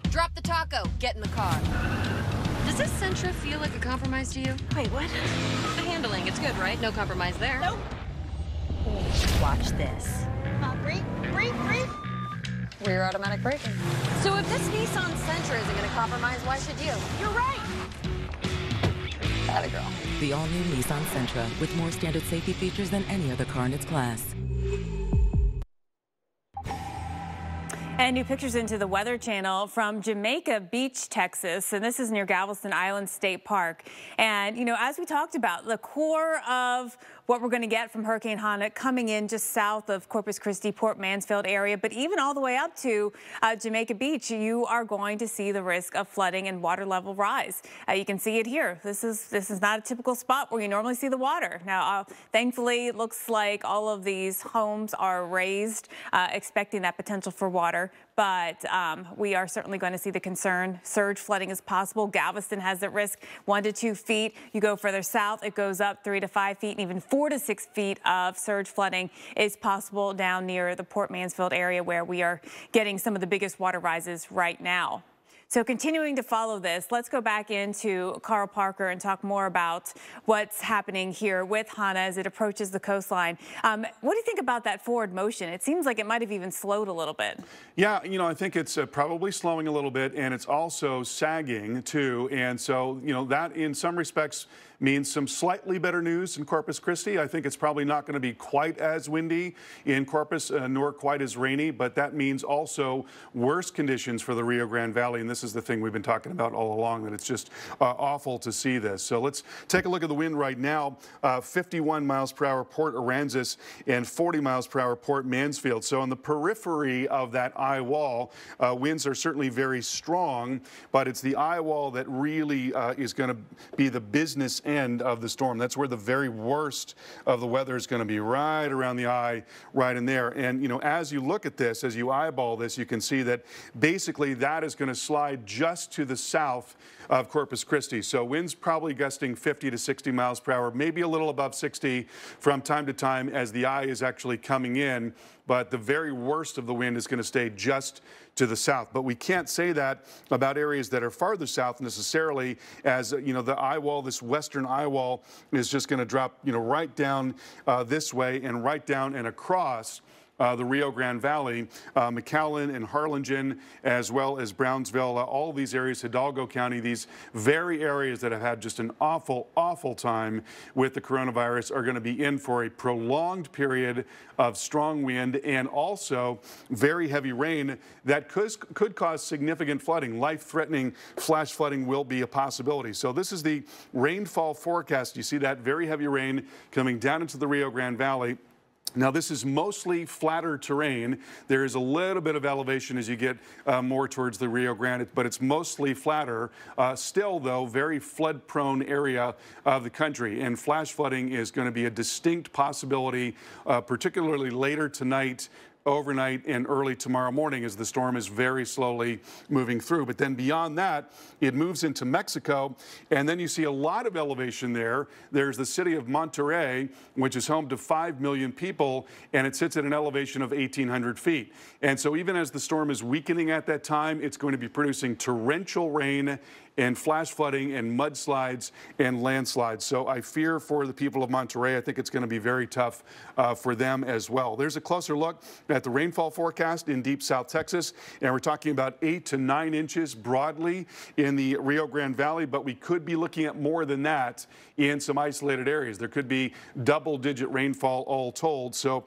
Drop the taco. Get in the car. Does this Sentra feel like a compromise to you? Wait, what? The handling, it's good, right? No compromise there. Nope. Watch this. Brake. Rear automatic braking. So if this Nissan Sentra isn't gonna compromise, why should you? You're right. Atta girl. The all-new Nissan Sentra with more standard safety features than any other car in its class. And new pictures into the Weather Channel from Jamaica Beach, Texas. And this is near Galveston Island State Park. And, you know, as we talked about, the core of what we're going to get from Hurricane Hanna coming in just south of Corpus Christi, Port Mansfield area, but even all the way up to Jamaica Beach, you are going to see the risk of flooding and water level rise. You can see it here. This is not a typical spot where you normally see the water. Now, thankfully, it looks like all of these homes are raised, expecting that potential for water. But we are certainly going to see the concern. Surge flooding is possible. Galveston has at risk 1 to 2 feet. You go further south, it goes up 3 to 5 feet, and even 4 to 6 feet of surge flooding is possible down near the Port Mansfield area where we are getting some of the biggest water rises right now. So continuing to follow this, let's go back into Carl Parker and talk more about what's happening here with Hanna as it approaches the coastline. What do you think about that forward motion? It seems like it might have even slowed a little bit. Yeah, you know, I think it's probably slowing a little bit, and it's also sagging too. And so, you know, that in some respects means some slightly better news in Corpus Christi. I think it's probably not going to be quite as windy in Corpus, nor quite as rainy, but that means also worse conditions for the Rio Grande Valley. And this is the thing we've been talking about all along, that it's just awful to see this. So let's take a look at the wind right now. 51 miles per hour Port Aransas and 40 miles per hour Port Mansfield. So on the periphery of that eye wall, winds are certainly very strong, but it's the eye wall that really is going to be the business end of the storm. That's where the very worst of the weather is going to be, right around the eye, right in there. And, you know, as you look at this, as you eyeball this, you can see that basically that is going to slide just to the south of Corpus Christi. So winds probably gusting 50 to 60 miles per hour, maybe a little above 60 from time to time as the eye is actually coming in. But the very worst of the wind is going to stay just to the south. But we can't say that about areas that are farther south necessarily, as, you know, the eye wall, this western eye wall, is just going to drop, you know, right down this way and right down and across the Rio Grande Valley, McAllen and Harlingen, as well as Brownsville, all these areas, Hidalgo County, these very areas that have had just an awful, awful time with the coronavirus are going to be in for a prolonged period of strong wind and also very heavy rain that could cause significant flooding. Life-threatening flash flooding will be a possibility. So this is the rainfall forecast. You see that very heavy rain coming down into the Rio Grande Valley. Now, this is mostly flatter terrain. There is a little bit of elevation as you get more towards the Rio Grande, but it's mostly flatter. Still, though, very flood-prone area of the country, and flash flooding is going to be a distinct possibility, particularly later tonight, overnight, and early tomorrow morning as the storm is very slowly moving through. But then beyond that, it moves into Mexico, and then you see a lot of elevation there. There's the city of Monterrey, which is home to 5 million people, and it sits at an elevation of 1,800 feet. And so even as the storm is weakening at that time, it's going to be producing torrential rain and flash flooding and mudslides and landslides. So I fear for the people of Monterrey. I think it's going to be very tough for them as well. There's a closer look at the rainfall forecast in deep South Texas, and we're talking about 8 to 9 inches broadly in the Rio Grande Valley, but we could be looking at more than that in some isolated areas. There could be double-digit rainfall all told. So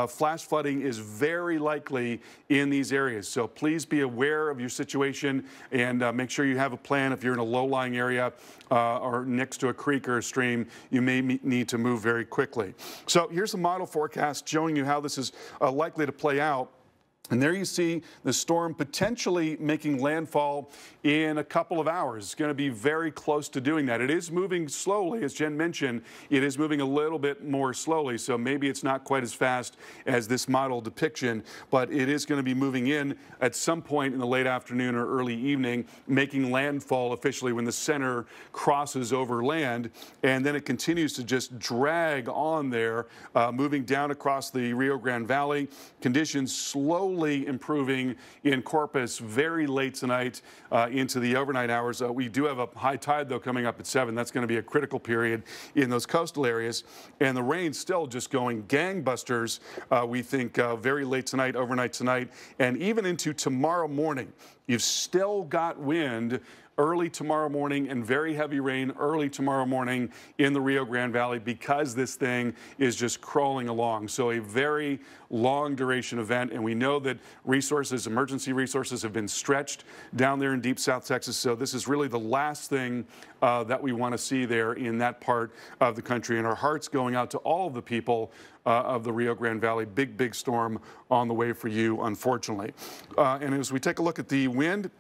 flash flooding is very likely in these areas. So please be aware of your situation and make sure you have a plan. If you're in a low-lying area or next to a creek or a stream, you may need to move very quickly. So here's a model forecast showing you how this is likely to play out. And there you see the storm potentially making landfall in a couple of hours. It's going to be very close to doing that. It is moving slowly, as Jen mentioned. It is moving a little bit more slowly, so maybe it's not quite as fast as this model depiction, but it is going to be moving in at some point in the late afternoon or early evening, making landfall officially when the center crosses over land, and then it continues to just drag on there, moving down across the Rio Grande Valley. Conditions slowly improving in Corpus very late tonight into the overnight hours. We do have a high tide, though, coming up at 7. That's going to be a critical period in those coastal areas. And the rain still just going gangbusters, we think, very late tonight, overnight tonight, and even into tomorrow morning. You've still got wind early tomorrow morning and very heavy rain early tomorrow morning in the Rio Grande Valley because this thing is just crawling along. So a very long duration event, and we know that resources, emergency resources, have been stretched down there in deep South Texas. So this is really the last thing that we want to see there in that part of the country. And our hearts going out to all of the people of the Rio Grande Valley. Big, big storm on the way for you, unfortunately. And as we take a look at the wind,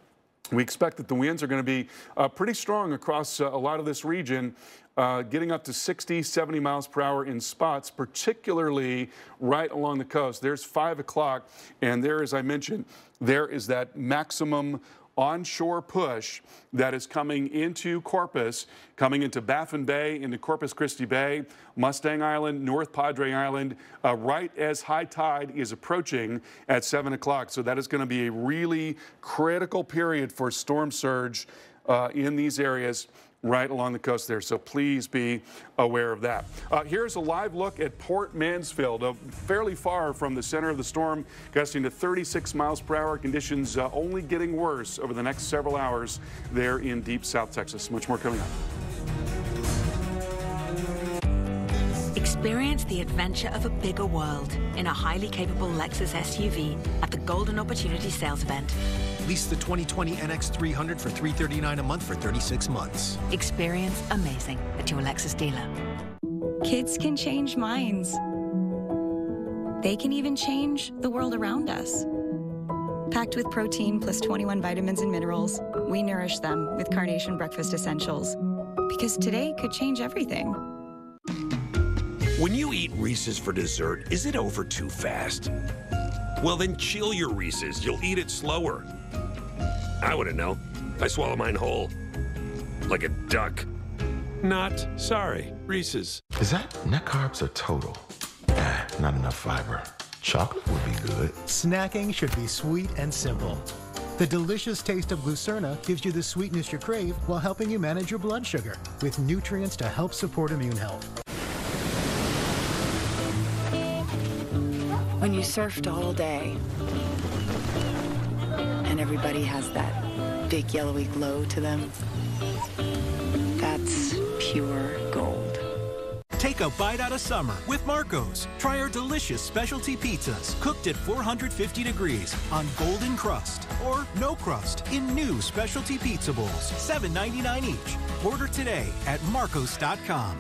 we expect that the winds are going to be pretty strong across a lot of this region, getting up to 60, 70 miles per hour in spots, particularly right along the coast. There's 5 o'clock, and there, as I mentioned, there is that maximum onshore push that is coming into Corpus, coming into Baffin Bay, into Corpus Christi Bay, Mustang Island, North Padre Island, right as high tide is approaching at 7 o'clock. So that is going to be a really critical period for storm surge in these areas right along the coast there. So please be aware of that. Here's a live look at Port Mansfield, fairly far from the center of the storm, gusting to 36 miles per hour. Conditions only getting worse over the next several hours there in deep South Texas. Much more coming up. Experience the adventure of a bigger world in a highly capable Lexus SUV at the Golden Opportunity Sales Event. Lease the 2020 NX300 for $339 a month for 36 months. Experience amazing at your Lexus dealer. Kids can change minds. They can even change the world around us. Packed with protein plus 21 vitamins and minerals, we nourish them with Carnation Breakfast Essentials. Because today could change everything. When you eat Reese's for dessert, is it over too fast? Well, then chill your Reese's. You'll eat it slower. I wouldn't know. I swallow mine whole. Like a duck. Not sorry. Reese's. Is that net carbs or total? Not enough fiber. Chocolate would be good. Snacking should be sweet and simple. The delicious taste of Glucerna gives you the sweetness you crave while helping you manage your blood sugar with nutrients to help support immune health. When you surfed all day and everybody has that big yellowy glow to them, that's pure gold. Take a bite out of summer with Marco's. Try our delicious specialty pizzas cooked at 450 degrees on golden crust or no crust in new specialty pizza bowls, $7.99 each. Order today at marcos.com.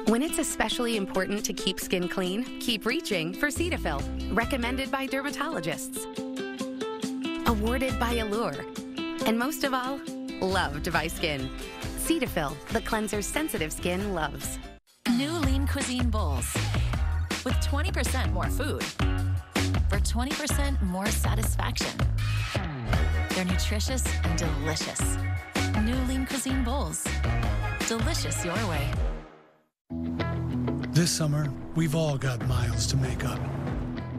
When it's especially important to keep skin clean, keep reaching for Cetaphil. Recommended by dermatologists. Awarded by Allure. And most of all, loved by skin. Cetaphil, the cleanser sensitive skin loves. New Lean Cuisine Bowls. With 20% more food for 20% more satisfaction. They're nutritious and delicious. New Lean Cuisine Bowls. Delicious your way. This summer, we've all got miles to make up.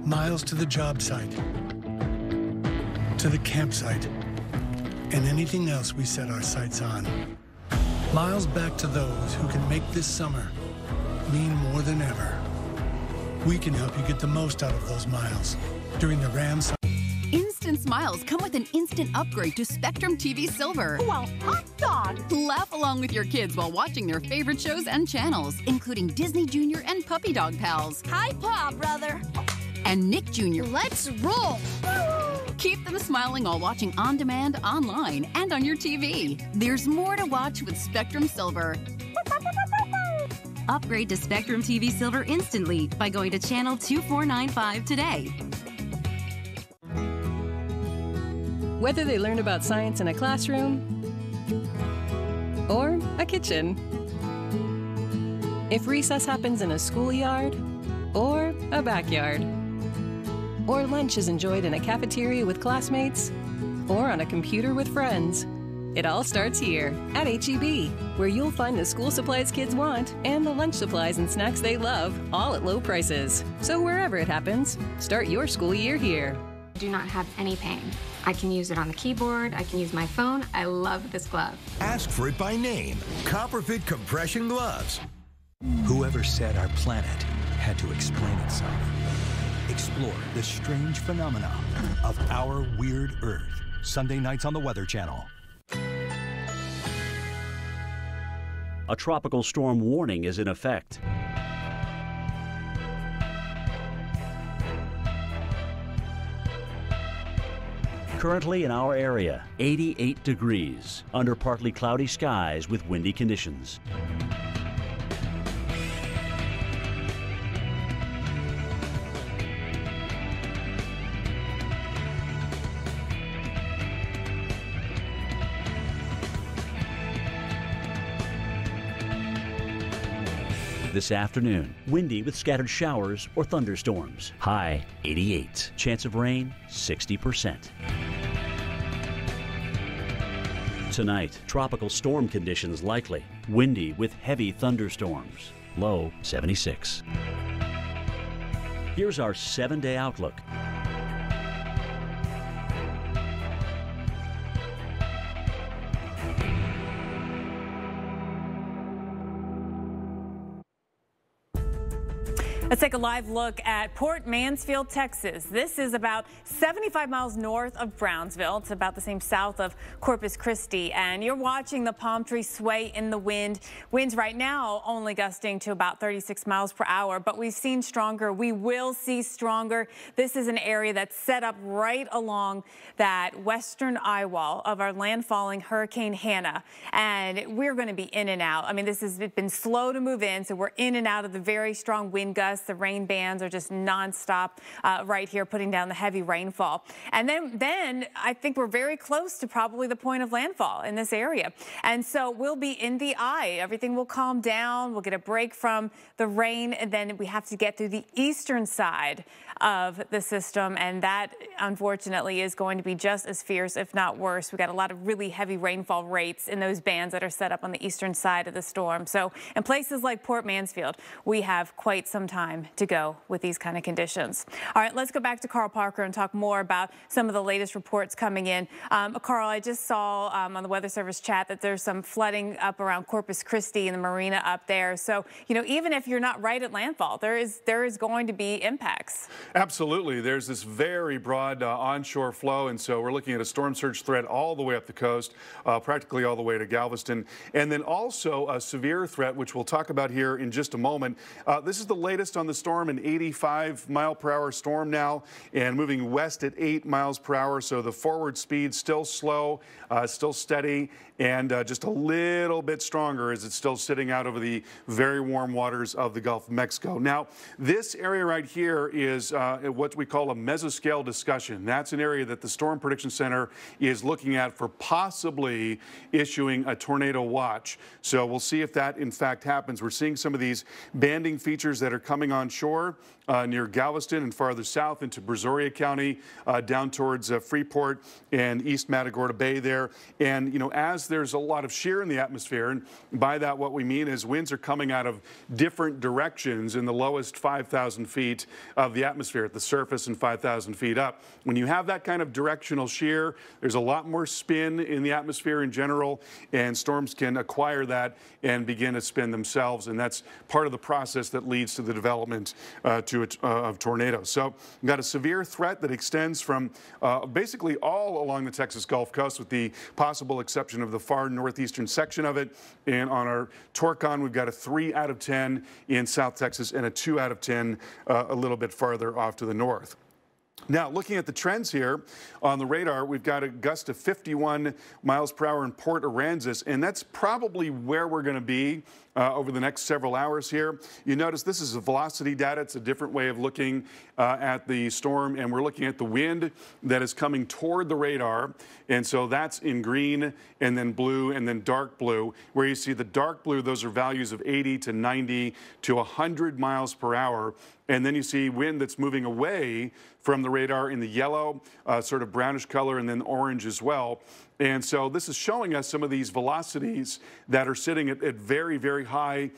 Miles to the job site, to the campsite, and anything else we set our sights on. Miles back to those who can make this summer mean more than ever. We can help you get the most out of those miles during the Rams. Instant smiles come with an instant upgrade to Spectrum TV Silver. Well, hot dog! Laugh along with your kids while watching their favorite shows and channels, including Disney Junior and Puppy Dog Pals. Hi, Paw, brother. And Nick Jr. Let's roll! Keep them smiling while watching on demand, online, and on your TV. There's more to watch with Spectrum Silver. Upgrade to Spectrum TV Silver instantly by going to channel 2495 today. Whether they learn about science in a classroom or a kitchen. If recess happens in a schoolyard or a backyard. Or lunch is enjoyed in a cafeteria with classmates or on a computer with friends. It all starts here at HEB, where you'll find the school supplies kids want and the lunch supplies and snacks they love, all at low prices. So wherever it happens, start your school year here. I do not have any pain. I can use it on the keyboard, I can use my phone. I love this glove. Ask for it by name. Copperfit compression gloves. Whoever said our planet had to explain itself. Explore the strange phenomena of our weird Earth. Sunday nights on the Weather Channel. A tropical storm warning is in effect. Currently in our area, 88 degrees, under partly cloudy skies with windy conditions. This afternoon, windy with scattered showers or thunderstorms. High 88. Chance of rain 60%. Tonight, tropical storm conditions likely. Windy with heavy thunderstorms. Low 76. Here's our 7-day outlook. Let's take a live look at Port Mansfield, Texas. This is about 75 miles north of Brownsville. It's about the same south of Corpus Christi. And you're watching the palm trees sway in the wind. Winds right now only gusting to about 36 miles per hour, but we've seen stronger. We will see stronger. This is an area that's set up right along that western eye wall of our landfalling Hurricane Hanna. And we're going to be in and out. I mean, this has been slow to move in, so we're in and out of the very strong wind gusts. The rain bands are just nonstop right here, putting down the heavy rainfall. And then I think we're very close to probably the point of landfall in this area. And so we'll be in the eye. Everything will calm down. We'll get a break from the rain, and then we have to get through the eastern side of the system, and that unfortunately is going to be just as fierce, if not worse. We got a lot of really heavy rainfall rates in those bands that are set up on the eastern side of the storm. So in places like Port Mansfield, we have quite some time to go with these kind of conditions. All right, let's go back to Carl Parker and talk more about some of the latest reports coming in. Carl, I just saw on the Weather Service chat that there's some flooding up around Corpus Christi and the marina up there. So, you know, even if you're not right at landfall, there is going to be impacts. Absolutely. There's this very broad onshore flow, and so we're looking at a storm surge threat all the way up the coast, practically all the way to Galveston, and then also a severe threat, which we'll talk about here in just a moment. This is the latest on the storm, an 85-mile-per-hour storm now, and moving west at 8 miles per hour, so the forward speed still slow, still steady, and just a little bit stronger as it's still sitting out over the very warm waters of the Gulf of Mexico. Now, this area right here is what we call a mesoscale discussion. That's an area that the Storm Prediction Center is looking at for possibly issuing a tornado watch. So we'll see if that in fact happens. We're seeing some of these banding features that are coming on shore near Galveston and farther south into Brazoria County, down towards Freeport and East Matagorda Bay there. And, you know, as there's a lot of shear in the atmosphere, and by that what we mean is winds are coming out of different directions in the lowest 5,000 feet of the atmosphere at the surface and 5,000 feet up. When you have that kind of directional shear, there's a lot more spin in the atmosphere in general, and storms can acquire that and begin to spin themselves, and that's part of the process that leads to the development of tornadoes. So we've got a severe threat that extends from basically all along the Texas Gulf Coast, with the possible exception of the far northeastern section of it. And on our Torcon, we've got a 3 out of 10 in South Texas and a 2 out of 10 a little bit farther off to the north. Now, looking at the trends here on the radar, we've got a gust of 51 miles per hour in Port Aransas, and that's probably where we're going to be over the next several hours here. You notice this is a velocity data. It's a different way of looking at the storm, and we're looking at the wind that is coming toward the radar. And so that's in green and then blue and then dark blue. Where you see the dark blue, those are values of 80 to 90 to 100 miles per hour. And then you see wind that's moving away from the radar in the yellow, sort of brownish color, and then orange as well. And so this is showing us some of these velocities that are sitting at very, very high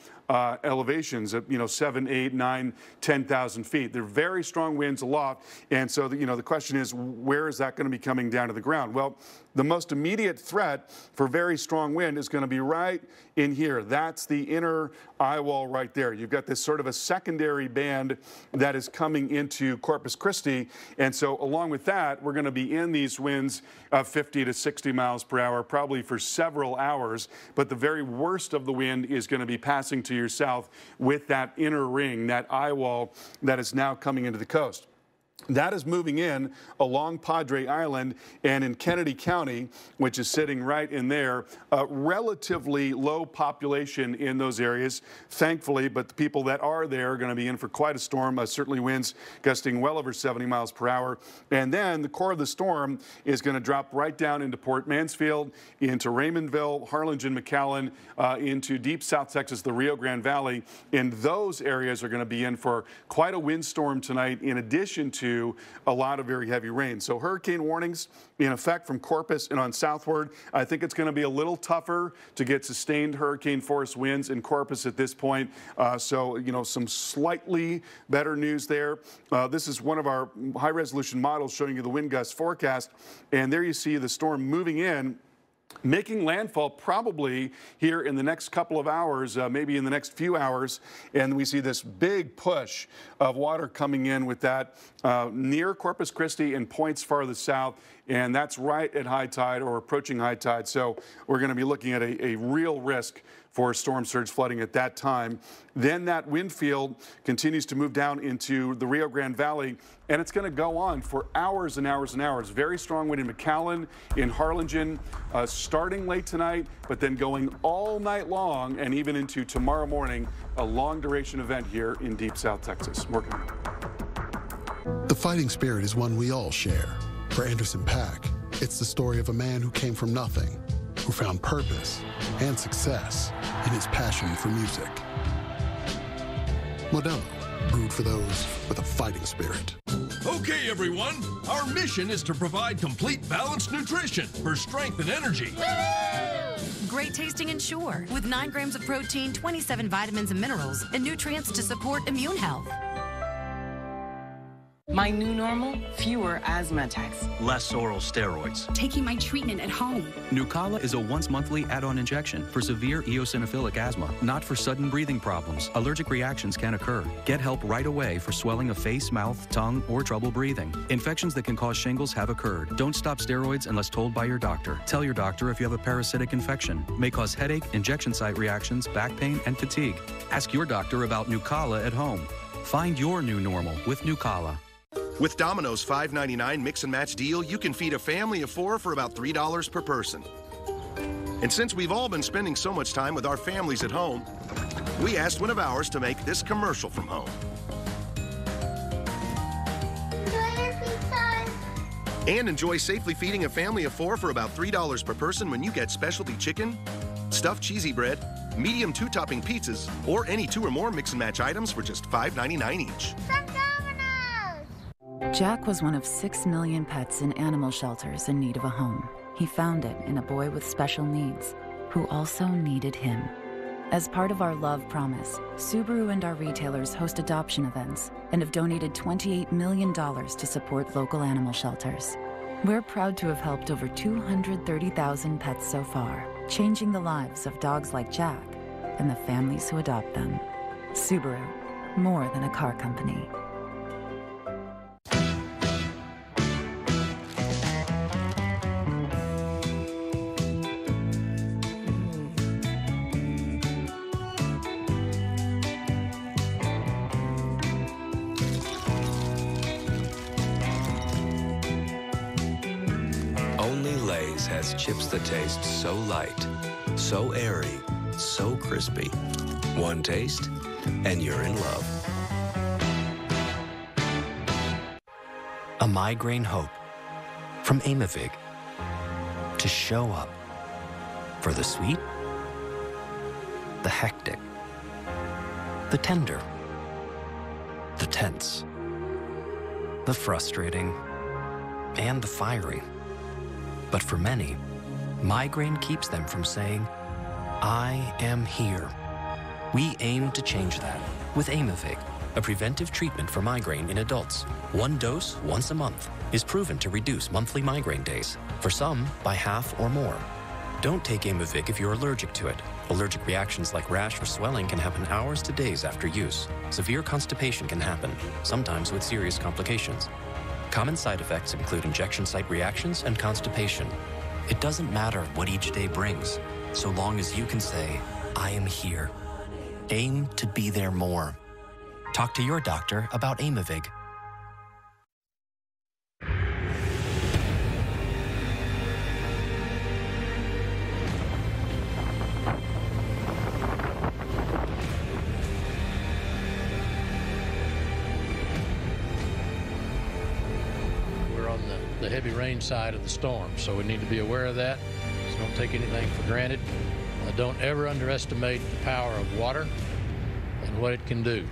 elevations at 7, 8, 9, 10,000 feet. They're very strong winds aloft. And so the question is, where is that going to be coming down to the ground? Well, the most immediate threat for very strong wind is going to be right in here. That's the inner eye wall right there. You've got this sort of a secondary band that is coming into Corpus Christi. And so along with that, we're going to be in these winds of 50 to 60 miles per hour, probably for several hours. But the very worst of the wind is going to be passing to your south with that inner ring, that eye wall that is now coming into the coast. That is moving in along Padre Island and in Kennedy County, which is sitting right in there. Relatively low population in those areas, thankfully, but the people that are there are going to be in for quite a storm. Certainly winds gusting well over 70 miles per hour. And then the core of the storm is going to drop right down into Port Mansfield, into Raymondville, Harlingen, McAllen, into deep South Texas, the Rio Grande Valley. And those areas are going to be in for quite a windstorm tonight, in addition to a lot of very heavy rain. So hurricane warnings in effect from Corpus and on southward. I think it's going to be a little tougher to get sustained hurricane force winds in Corpus at this point. So some slightly better news there. This is one of our high resolution models showing you the wind gust forecast. And there you see the storm moving in, making landfall probably here in the next couple of hours, maybe in the next few hours. And we see this big push of water coming in with that near Corpus Christi and points farther south. And that's right at high tide or approaching high tide. So we're going to be looking at a real risk for storm surge flooding at that time. Then that wind field continues to move down into the Rio Grande Valley, and it's going to go on for hours and hours and hours. Very strong wind in McAllen, in Harlingen, starting late tonight, but then going all night long and even into tomorrow morning. A long duration event here in deep South Texas. More coming. The fighting spirit is one we all share. For Anderson .Paak, it's the story of a man who came from nothing, who found purpose and success in his passion for music. Modelo, brewed for those with a fighting spirit. Okay, everyone, our mission is to provide complete balanced nutrition for strength and energy. Great tasting Ensure with 9 grams of protein, 27 vitamins and minerals, and nutrients to support immune health. My new normal, fewer asthma attacks. Less oral steroids. Taking my treatment at home. Nucala is a once-monthly add-on injection for severe eosinophilic asthma, not for sudden breathing problems. Allergic reactions can occur. Get help right away for swelling of face, mouth, tongue, or trouble breathing. Infections that can cause shingles have occurred. Don't stop steroids unless told by your doctor. Tell your doctor if you have a parasitic infection. May cause headache, injection site reactions, back pain, and fatigue. Ask your doctor about Nucala at home. Find your new normal with Nucala. With Domino's $5.99 mix and match deal, you can feed a family of 4 for about $3 per person. And since we've all been spending so much time with our families at home, we asked one of ours to make this commercial from home. And enjoy safely feeding a family of 4 for about $3 per person when you get specialty chicken, stuffed cheesy bread, medium 2-topping pizzas, or any 2 or more mix and match items for just $5.99 each. Jack was one of 6 million pets in animal shelters in need of a home. He found it in a boy with special needs who also needed him. As part of our love promise, Subaru and our retailers host adoption events and have donated $28 million to support local animal shelters. We're proud to have helped over 230,000 pets so far, changing the lives of dogs like Jack and the families who adopt them. Subaru, more than a car company. Chips that taste so light, so airy, so crispy. One taste, and you're in love. A migraine hope from Aimovig to show up for the sweet, the hectic, the tender, the tense, the frustrating, and the fiery. But for many, migraine keeps them from saying, I am here. We aim to change that with Aimovig, a preventive treatment for migraine in adults. One dose once a month is proven to reduce monthly migraine days, for some by half or more. Don't take Aimovig if you're allergic to it. Allergic reactions like rash or swelling can happen hours to days after use. Severe constipation can happen, sometimes with serious complications. Common side effects include injection site reactions and constipation. It doesn't matter what each day brings, so long as you can say, I am here. Aim to be there more. Talk to your doctor about Aimovig. We're on the heavy rain side of the storm, so we need to be aware of that. So don't take anything for granted. Don't ever underestimate the power of water and what it can do.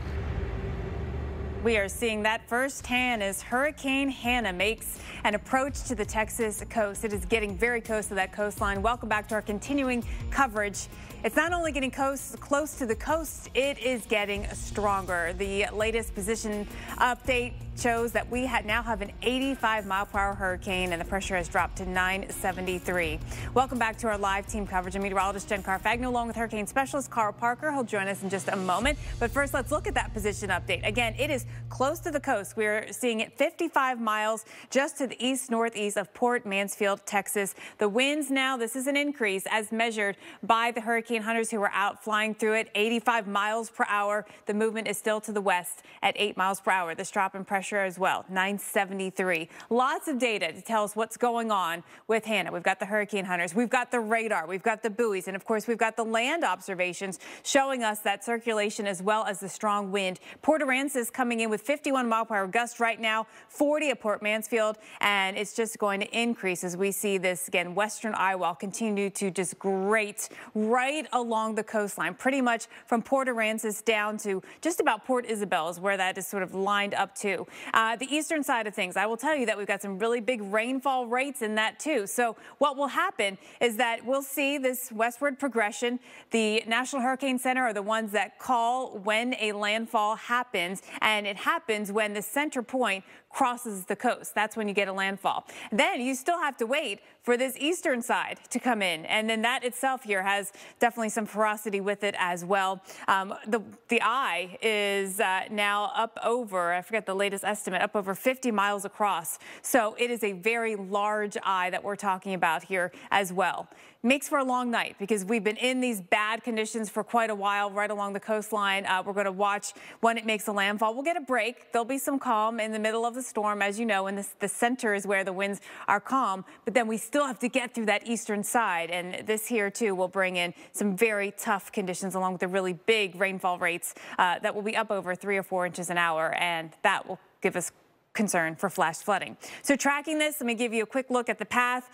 We are seeing that firsthand as Hurricane Hanna makes an approach to the Texas coast. It is getting very close to that coastline. Welcome back to our continuing coverage. It's not only getting close to the coast, it is getting stronger. The latest position update shows that we now have an 85-mile-per-hour hurricane, and the pressure has dropped to 973. Welcome back to our live team coverage. I'm meteorologist Jen Carfagno, along with hurricane specialist Carl Parker. He'll join us in just a moment. But first, let's look at that position update. Again, it is close to the coast. We're seeing it 55 miles just to the east-northeast of Port Mansfield, Texas. The winds now, this is an increase as measured by the hurricane hunters who were out flying through it, 85 miles per hour. The movement is still to the west at 8 miles per hour. This drop in pressure as well, 973. Lots of data to tell us what's going on with Hanna. We've got the hurricane hunters, we've got the radar, we've got the buoys, and of course we've got the land observations showing us that circulation as well as the strong wind. Port Aransas coming in with 51-mile-per-hour gusts right now, 40 at Port Mansfield, and it's just going to increase as we see this, again, western Iowa continue to just grate right along the coastline, pretty much from Port Aransas down to just about Port Isabel is where that is sort of lined up to. The eastern side of things, I will tell you that we've got some really big rainfall rates in that too. So what will happen is that we'll see this westward progression. The National Hurricane Center are the ones that call when a landfall happens, and it happens when the center point crosses the coast. That's when you get a landfall. Then you still have to wait for this eastern side to come in, and then that itself here has definitely some ferocity with it as well. The eye is now up over, I forget the latest estimate, up over 50 miles across. So it is a very large eye that we're talking about here as well. Makes for a long night because we've been in these bad conditions for quite a while right along the coastline. We're going to watch when it makes a landfall. We'll get a break. There'll be some calm in the middle of the storm, as you know, and the center is where the winds are calm. But then we still have to get through that eastern side. And this here, too, will bring in some very tough conditions along with the really big rainfall rates that will be up over 3 or 4 inches an hour. And that will give us concern for flash flooding. So tracking this, let me give you a quick look at the path.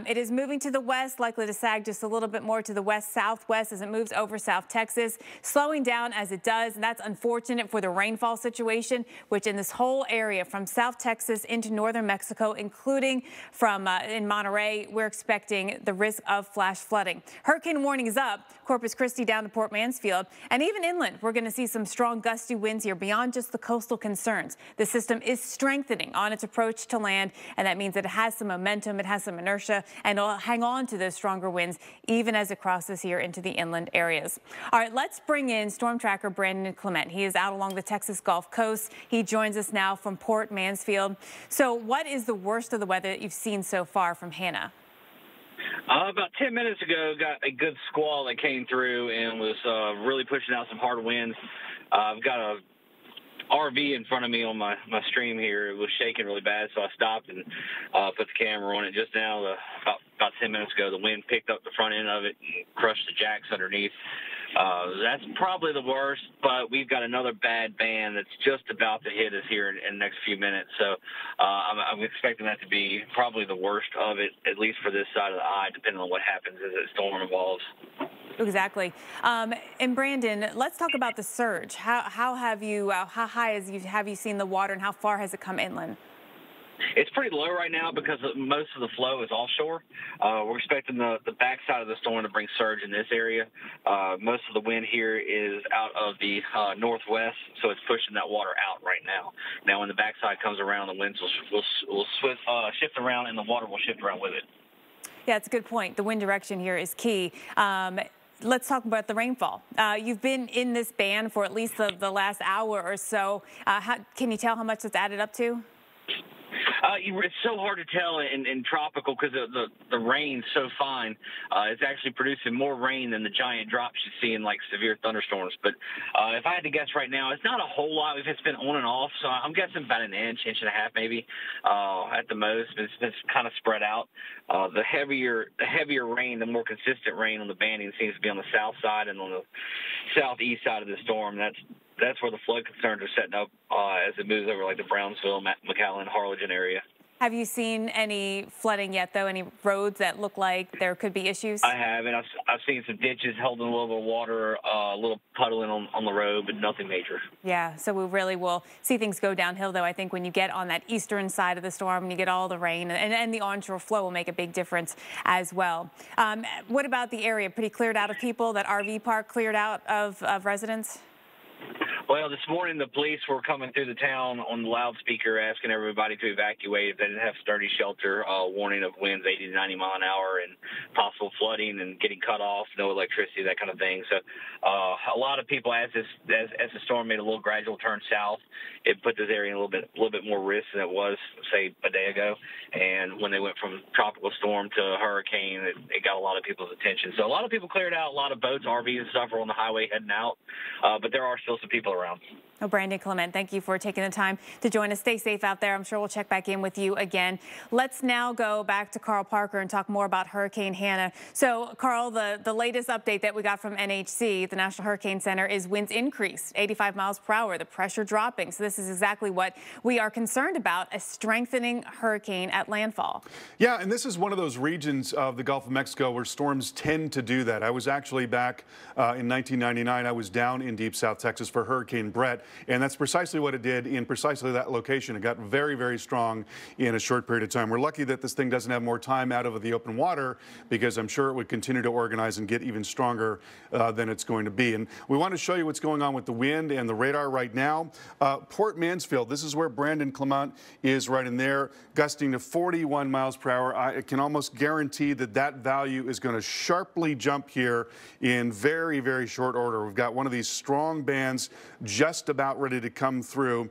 It is moving to the west, likely to sag just a little bit more to the west-southwest as it moves over South Texas, slowing down as it does. And that's unfortunate for the rainfall situation, which in this whole area from South Texas into northern Mexico, including from in Monterey, we're expecting the risk of flash flooding. Hurricane warning is up, Corpus Christi down to Port Mansfield, and even inland, we're going to see some strong gusty winds here beyond just the coastal concerns. The system is strengthening on its approach to land, and that means that it has some momentum, it has some inertia, and it'll hang on to those stronger winds even as it crosses here into the inland areas. All right, let's bring in storm tracker Brandon Clement. He is out along the Texas Gulf Coast. He joins us now from Port Mansfield. So what is the worst of the weather that you've seen so far from Hanna? About 10 minutes ago, got a good squall that came through and was really pushing out some hard winds. I've got a RV in front of me on my stream here. It was shaking really bad, so I stopped and put the camera on it. Just now, about 10 minutes ago, the wind picked up the front end of it and crushed the jacks underneath. That's probably the worst, but we've got another bad band that's just about to hit us here in the next few minutes. So I'm expecting that to be probably the worst of it, at least for this side of the eye, depending on what happens as the storm evolves. Exactly. And Brandon, let's talk about the surge. How high have you seen the water, and how far has it come inland? It's pretty low right now because most of the flow is offshore. We're expecting the backside of the storm to bring surge in this area. Most of the wind here is out of the northwest, so it's pushing that water out right now. Now, when the backside comes around, the winds will shift around, and the water will shift around with it. Yeah, it's a good point. The wind direction here is key. Let's talk about the rainfall. You've been in this band for at least the last hour or so. Can you tell how much it's added up to? It's so hard to tell in tropical because the rain's so fine. It's actually producing more rain than the giant drops you see in like severe thunderstorms. But if I had to guess right now, it's not a whole lot. It's been on and off, so I'm guessing about an inch and a half maybe at the most. It's kind of spread out. The heavier rain, the more consistent rain on the banding seems to be on the south side and on the southeast side of the storm. That's where the flood concerns are setting up as it moves over like the Brownsville, McAllen, Harlingen area. Have you seen any flooding yet, though? Any roads that look like there could be issues? I have, and I've seen some ditches holding a little bit of water, a little puddling on the road, but nothing major. Yeah, so we really will see things go downhill, though, I think, when you get on that eastern side of the storm and you get all the rain, and the onshore flow will make a big difference as well. What about the area? Pretty cleared out of people? That RV park cleared out of residents? Well, this morning the police were coming through the town on the loudspeaker asking everybody to evacuate if they didn't have sturdy shelter, warning of winds 80 to 90 mile an hour and possible flooding and getting cut off, no electricity, that kind of thing. So a lot of people, as the storm made a little gradual turn south, it put this area in a little bit more risk than it was, say, a day ago. And when they went from tropical storm to hurricane, it got a lot of people's attention. So a lot of people cleared out. A lot of boats, RVs and stuff are on the highway heading out, but there are still some people around. Oh, Brandon Clement, thank you for taking the time to join us. Stay safe out there. I'm sure we'll check back in with you again. Let's now go back to Carl Parker and talk more about Hurricane Hanna. So, Carl, the latest update that we got from NHC, the National Hurricane Center, is winds increased 85 miles per hour, the pressure dropping. So this is exactly what we are concerned about, a strengthening hurricane at landfall. Yeah, and this is one of those regions of the Gulf of Mexico where storms tend to do that. I was actually back in 1999. I was down in deep South Texas for Hurricane Brett. And that's precisely what it did in precisely that location. It got very, very strong in a short period of time. We're lucky that this thing doesn't have more time out of the open water, because I'm sure it would continue to organize and get even stronger than it's going to be. And we want to show you what's going on with the wind and the radar right now. Port Mansfield, this is where Brandon Clement is right in there, gusting to 41 miles per hour. I can almost guarantee that that value is going to sharply jump here in very, very short order. We've got one of these strong bands just about ready to come through.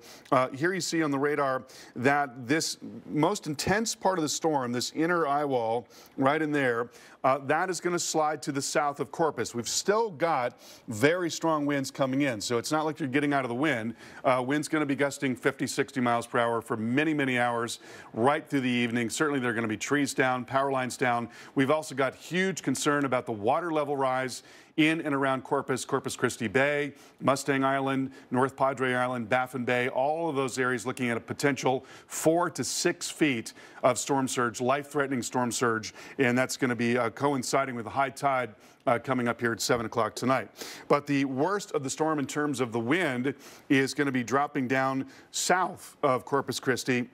Here you see on the radar that this most intense part of the storm, this inner eye wall right in there, that is going to slide to the south of Corpus. We've still got very strong winds coming in, so it's not like you're getting out of the wind. Wind's going to be gusting 50, 60 miles per hour for many, many hours right through the evening. Certainly there are going to be trees down, power lines down. We've also got huge concern about the water level rise in and around Corpus, Corpus Christi Bay, Mustang Island, North Padre Island, Baffin Bay, all of those areas looking at a potential 4 to 6 feet of storm surge, life-threatening storm surge, and that's going to be coinciding with a high tide coming up here at 7 o'clock tonight. But the worst of the storm in terms of the wind is going to be dropping down south of Corpus Christi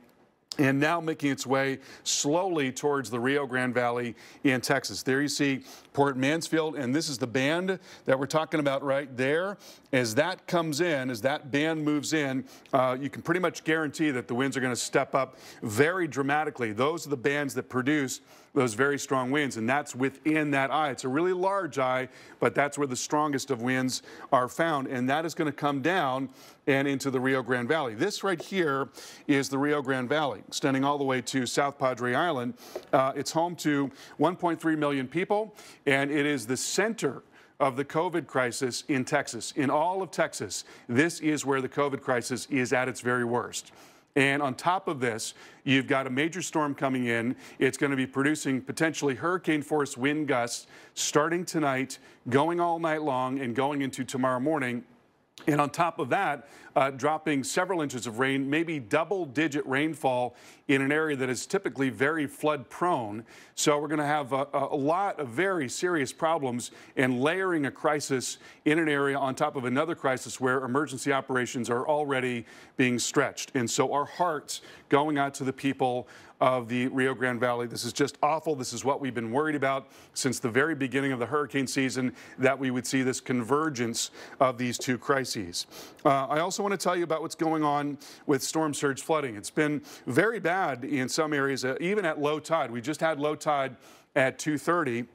and now making its way slowly towards the Rio Grande Valley in Texas. There you see Port Mansfield, and this is the band that we're talking about right there. As that comes in, as that band moves in, you can pretty much guarantee that the winds are going to step up very dramatically. Those are the bands that produce those very strong winds, and that's within that eye. It's a really large eye, but that's where the strongest of winds are found, and that is going to come down and into the Rio Grande Valley. This right here is the Rio Grande Valley, extending all the way to South Padre Island. It's home to 1.3 million people, and it is the center of the COVID crisis in Texas. In all of Texas, this is where the COVID crisis is at its very worst. And on top of this, you've got a major storm coming in. It's going to be producing potentially hurricane-force wind gusts starting tonight, going all night long, and going into tomorrow morning. And on top of that, dropping several inches of rain, maybe double-digit rainfall in an area that is typically very flood-prone. So we're going to have a lot of very serious problems, and layering a crisis in an area on top of another crisis where emergency operations are already being stretched. And so our hearts going out to the people of the Rio Grande Valley. This is just awful. This is what we've been worried about since the very beginning of the hurricane season, that we would see this convergence of these two crises. I also want to tell you about what's going on with storm surge flooding. It's been very bad in some areas, even at low tide. We just had low tide at 2:30.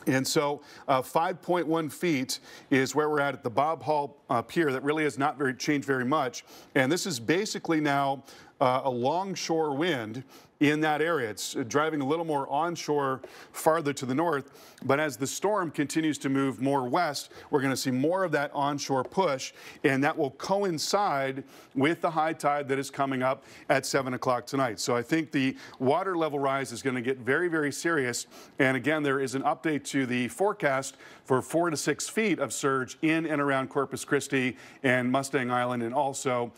And so 5.1 feet is where we're at the Bob Hall Pier. That really has not changed very much. And this is basically now a longshore wind in that area. It's driving a little more onshore farther to the north, but as the storm continues to move more west, we're going to see more of that onshore push, and that will coincide with the high tide that is coming up at 7 o'clock tonight. So I think the water level rise is going to get very, very serious. And again, there is an update to the forecast for 4 to 6 feet of surge in and around Corpus Christi and Mustang Island, and also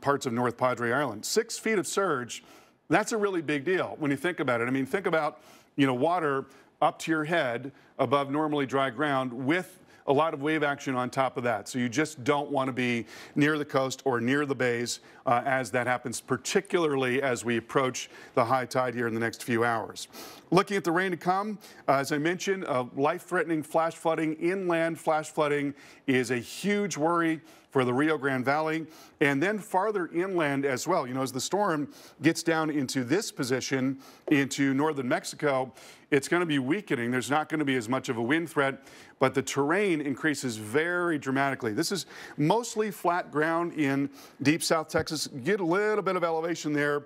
parts of North Padre Island. 6 feet of surge. That's a really big deal when you think about it. I mean, think about, water up to your head above normally dry ground with a lot of wave action on top of that. So you just don't want to be near the coast or near the bays as that happens, particularly as we approach the high tide here in the next few hours. Looking at the rain to come, as I mentioned, life-threatening flash flooding, inland flash flooding is a huge worry for the Rio Grande Valley, and then farther inland as well. As the storm gets down into this position into northern Mexico, it's going to be weakening. There's not going to be as much of a wind threat, but the terrain increases very dramatically. This is mostly flat ground in deep South Texas. Get a little bit of elevation there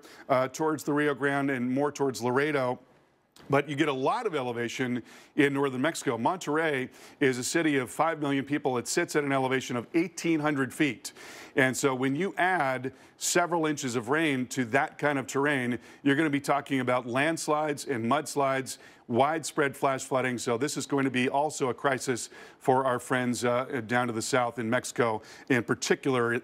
towards the Rio Grande and more towards Laredo. But you get a lot of elevation in northern Mexico. Monterrey is a city of 5 million people. It sits at an elevation of 1,800 feet. And so when you add several inches of rain to that kind of terrain, you're going to be talking about landslides and mudslides, widespread flash flooding. So this is going to be also a crisis for our friends down to the south in Mexico, and particularly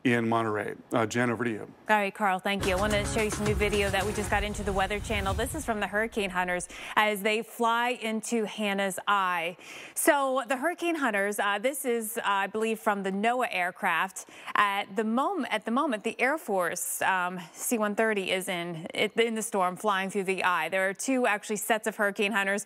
in Monterrey. Jen, over to you. All right, Carl, thank you. I want to show you some new video that we just got into the Weather Channel. This is from the hurricane hunters as they fly into Hanna's eye. So the hurricane hunters, this is, I believe, from the NOAA aircraft. At the moment, the Air Force C-130 is in the storm, flying through the eye. There are two actually sets of hurricane hunters.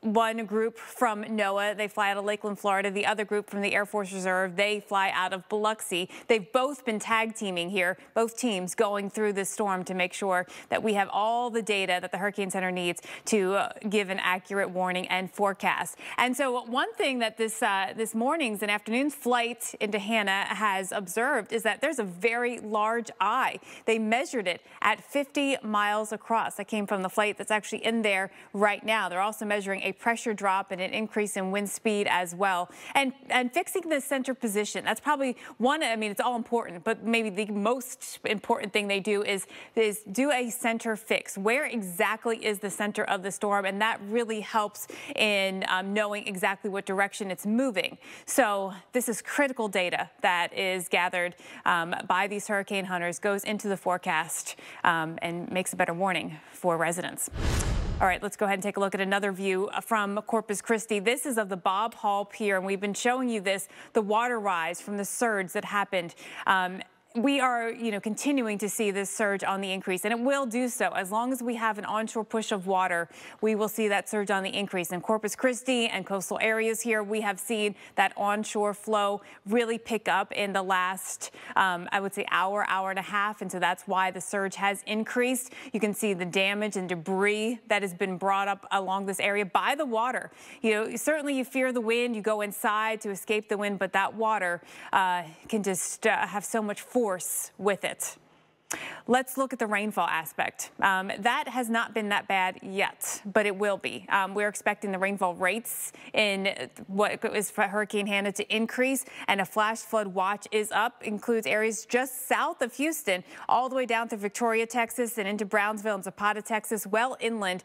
One group from NOAA, they fly out of Lakeland, Florida. The other group from the Air Force Reserve, they fly out of Biloxi. They've both been tag teaming here, both teams going through this storm to make sure that we have all the data that the Hurricane Center needs to give an accurate warning and forecast. And so one thing that this morning's and afternoon's flight into Hanna has observed is that there's a very large eye. They measured it at 50 miles across. That came from the flight that's actually in there right now. They're also measuring a pressure drop and an increase in wind speed as well. And fixing the center position, that's probably one, I mean, it's all important, but maybe the most important thing they do is do a center fix. Where exactly is the center of the storm? And that really helps in knowing exactly what direction it's moving. So this is critical data that is gathered by these hurricane hunters, goes into the forecast and makes a better warning for residents. All right, let's go ahead and take a look at another view from Corpus Christi. This is of the Bob Hall Pier, and we've been showing you this, the water rise from the surge that happened. We are, continuing to see this surge on the increase, and it will do so. As long as we have an onshore push of water, we will see that surge on the increase. In Corpus Christi and coastal areas here, we have seen that onshore flow really pick up in the last, I would say, hour and a half, and so that's why the surge has increased. You can see the damage and debris that has been brought up along this area by the water. Certainly you fear the wind, you go inside to escape the wind, but that water can just have so much force with it. Let's look at the rainfall aspect. That has not been that bad yet, but it will be. We're expecting the rainfall rates in what is for Hurricane Hanna to increase, and a flash flood watch is up. Includes areas just south of Houston, all the way down through Victoria, Texas, and into Brownsville and Zapata, Texas, well inland.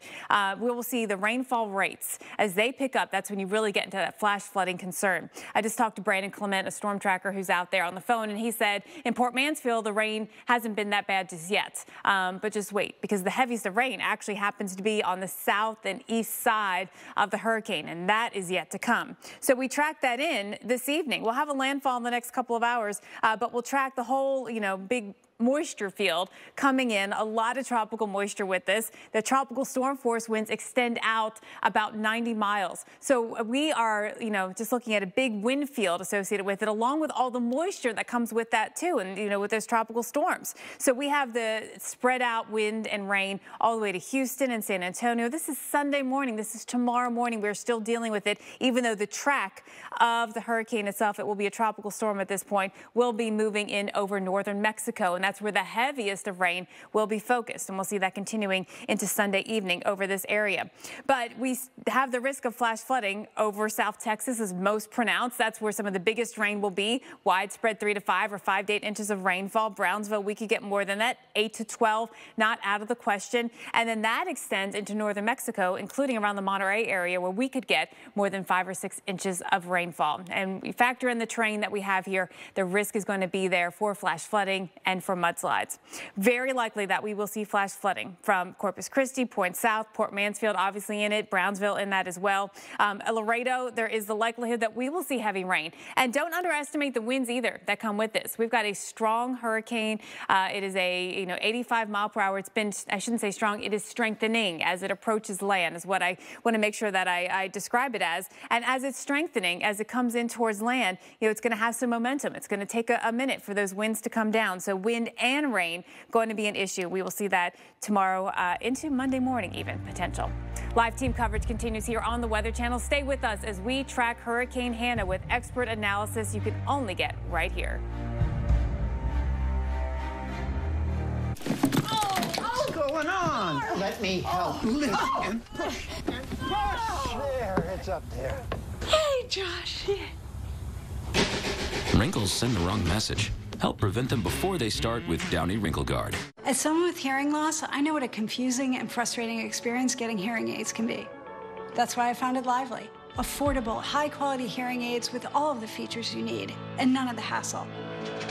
We will see the rainfall rates as they pick up. That's when you really get into that flash flooding concern. I just talked to Brandon Clement, a storm tracker who's out there on the phone, and he said in Port Mansfield, the rain hasn't been that bad just yet. But just wait, because the heaviest of rain actually happens to be on the south and east side of the hurricane, and that is yet to come. So we track that in this evening. We'll have a landfall in the next couple of hours, but we'll track the whole, big moisture field coming in, a lot of tropical moisture with this. The tropical storm force winds extend out about 90 miles. So we are, just looking at a big wind field associated with it, along with all the moisture that comes with that too, and with those tropical storms. So we have the spread out wind and rain all the way to Houston and San Antonio. This is Sunday morning. This is tomorrow morning. We're still dealing with it, even though the track of the hurricane itself, it will be a tropical storm at this point, will be moving in over northern Mexico. And that's where the heaviest of rain will be focused, and we'll see that continuing into Sunday evening over this area. But we have the risk of flash flooding over South Texas is most pronounced. That's where some of the biggest rain will be. Widespread 3 to 5 or 5 to 8 inches of rainfall. Brownsville, we could get more than that, 8 to 12, not out of the question. And then that extends into northern Mexico, including around the Monterey area, where we could get more than 5 or 6 inches of rainfall. And we factor in the terrain that we have here, the risk is going to be there for flash flooding and for mudslides. Very likely that we will see flash flooding from Corpus Christi, Point South, Port Mansfield, obviously in it, Brownsville in that as well. Laredo, there is the likelihood that we will see heavy rain. And don't underestimate the winds either that come with this. We've got a strong hurricane. It is a 85 mile per hour. It's been, I shouldn't say strong, it is strengthening as it approaches land is what I want to make sure that I describe it as. And as it's strengthening, as it comes in towards land, it's going to have some momentum. It's going to take a minute for those winds to come down. So wind and rain going to be an issue. We will see that tomorrow into Monday morning even potential. Live team coverage continues here on the Weather Channel. Stay with us as we track Hurricane Hanna with expert analysis you can only get right here. What's going on? Let me help lift and push and push. There, it's up there. Hey, Josh. Wrinkles send the wrong message. Help prevent them before they start with Downy Wrinkle Guard. As someone with hearing loss, I know what a confusing and frustrating experience getting hearing aids can be. That's why I founded Lively. Affordable, high-quality hearing aids with all of the features you need and none of the hassle.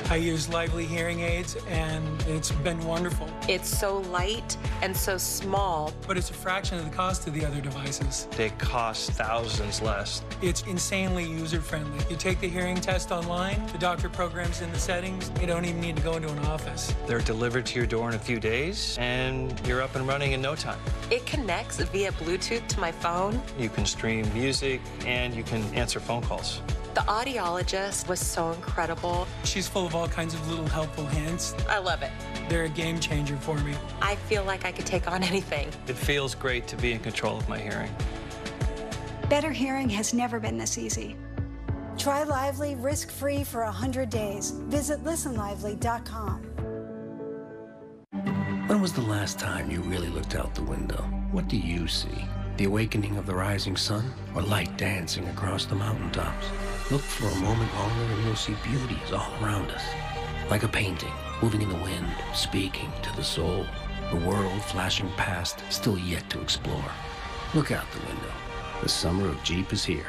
I use Lively hearing aids, and it's been wonderful. It's so light and so small. But it's a fraction of the cost of the other devices. They cost thousands less. It's insanely user-friendly. You take the hearing test online, the doctor programs in the settings. You don't even need to go into an office. They're delivered to your door in a few days, and you're up and running in no time. It connects via Bluetooth to my phone. You can stream music, and you can answer phone calls. The audiologist was so incredible. She's full of all kinds of little helpful hints. I love it. They're a game changer for me. I feel like I could take on anything. It feels great to be in control of my hearing. Better hearing has never been this easy. Try Lively risk-free for 100 days. Visit listenlively.com. When was the last time you really looked out the window? What do you see? The awakening of the rising sun, or light dancing across the mountaintops? Look for a moment longer and you'll see beauties all around us. Like a painting, moving in the wind, speaking to the soul. The world flashing past, still yet to explore. Look out the window. The summer of Jeep is here.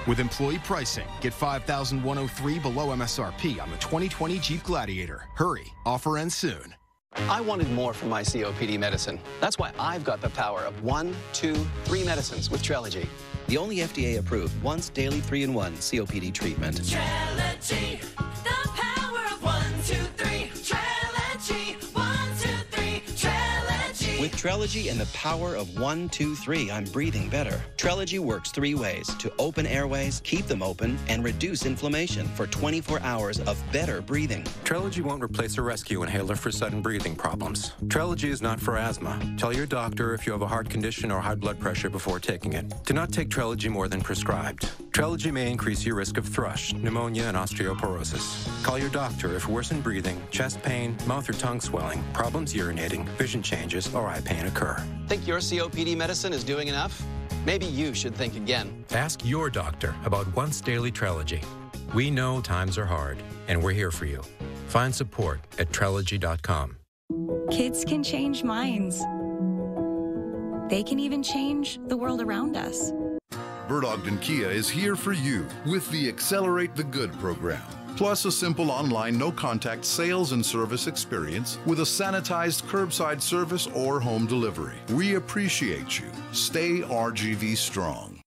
With employee pricing, get $5,103 below MSRP on the 2020 Jeep Gladiator. Hurry, offer ends soon. I wanted more from my COPD medicine. That's why I've got the power of 1, 2, 3 medicines with Trelegy. The only FDA-approved once-daily 3-in-1 COPD treatment. Trelegy, the power of 1, 2, 3. Trelegy, 1, 2, 3. Trelegy. With Trelegy and the power of 1, 2, 3. I'm breathing better. Trelegy works 3 ways to open airways, keep them open, and reduce inflammation for 24 hours of better breathing. Trelegy won't replace a rescue inhaler for sudden breathing problems. Trelegy is not for asthma. Tell your doctor if you have a heart condition or high blood pressure before taking it. Do not take Trelegy more than prescribed. Trelegy may increase your risk of thrush, pneumonia, and osteoporosis. Call your doctor if worsened breathing, chest pain, mouth or tongue swelling, problems urinating, vision changes, or eye pain occur. Think your COPD medicine is doing enough? Maybe you should think again. Ask your doctor about once daily Trelegy. We know times are hard, and we're here for you. Find support at Trelegy.com. Kids can change minds. They can even change the world around us. Bert Ogden Kia is here for you with the Accelerate the Good program. Plus a simple online no-contact sales and service experience with a sanitized curbside service or home delivery. We appreciate you. Stay RGV strong.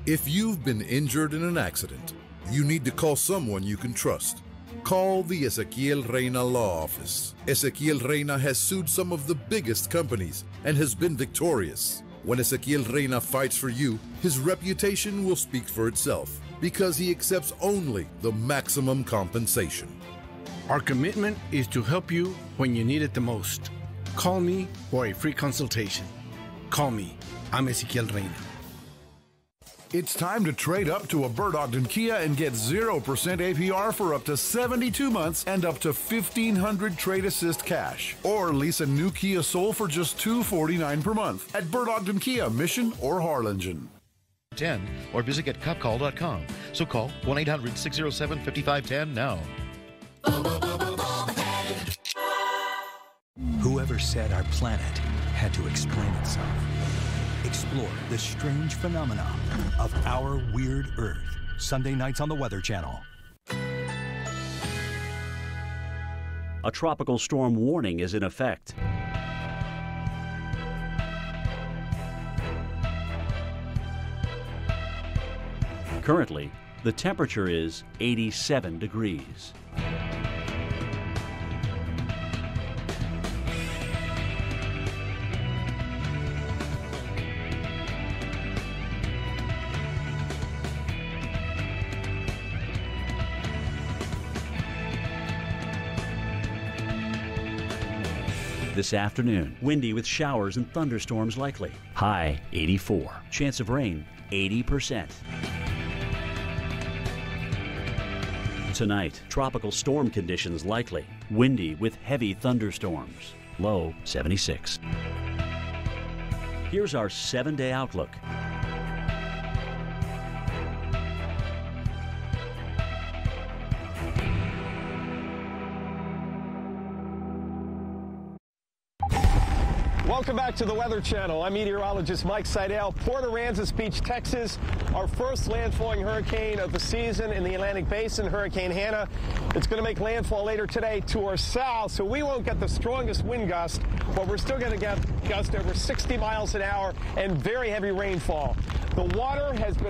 If you've been injured in an accident, you need to call someone you can trust. Call the Ezequiel Reina Law Office. Ezequiel Reina has sued some of the biggest companies and has been victorious. When Ezequiel Reina fights for you, his reputation will speak for itself because he accepts only the maximum compensation. Our commitment is to help you when you need it the most. Call me for a free consultation. Call me. I'm Ezequiel Reina. It's time to trade up to a Bert Ogden Kia and get 0% APR for up to 72 months and up to $1,500 Trade Assist cash. Or lease a new Kia Soul for just $249 per month at Bert Ogden Kia, Mission or Harlingen. 10 or visit getcupcall.com. So call 1-800-607-5510 now. Whoever said our planet had to explain itself? Explore the strange phenomena of our weird Earth. Sunday nights on the Weather Channel. A tropical storm warning is in effect. Currently, the temperature is 87 degrees. This afternoon, windy with showers and thunderstorms likely. High 84. Chance of rain 80%. Tonight, tropical storm conditions likely. Windy with heavy thunderstorms. Low 76. Here's our 7-day outlook. Welcome back to the Weather Channel. I'm meteorologist Mike Seidel. Port Aransas Beach, Texas, our first landfalling hurricane of the season in the Atlantic Basin, Hurricane Hanna. It's going to make landfall later today to our south, so we won't get the strongest wind gust, but we're still going to get gusts over 60 miles an hour and very heavy rainfall. The water has been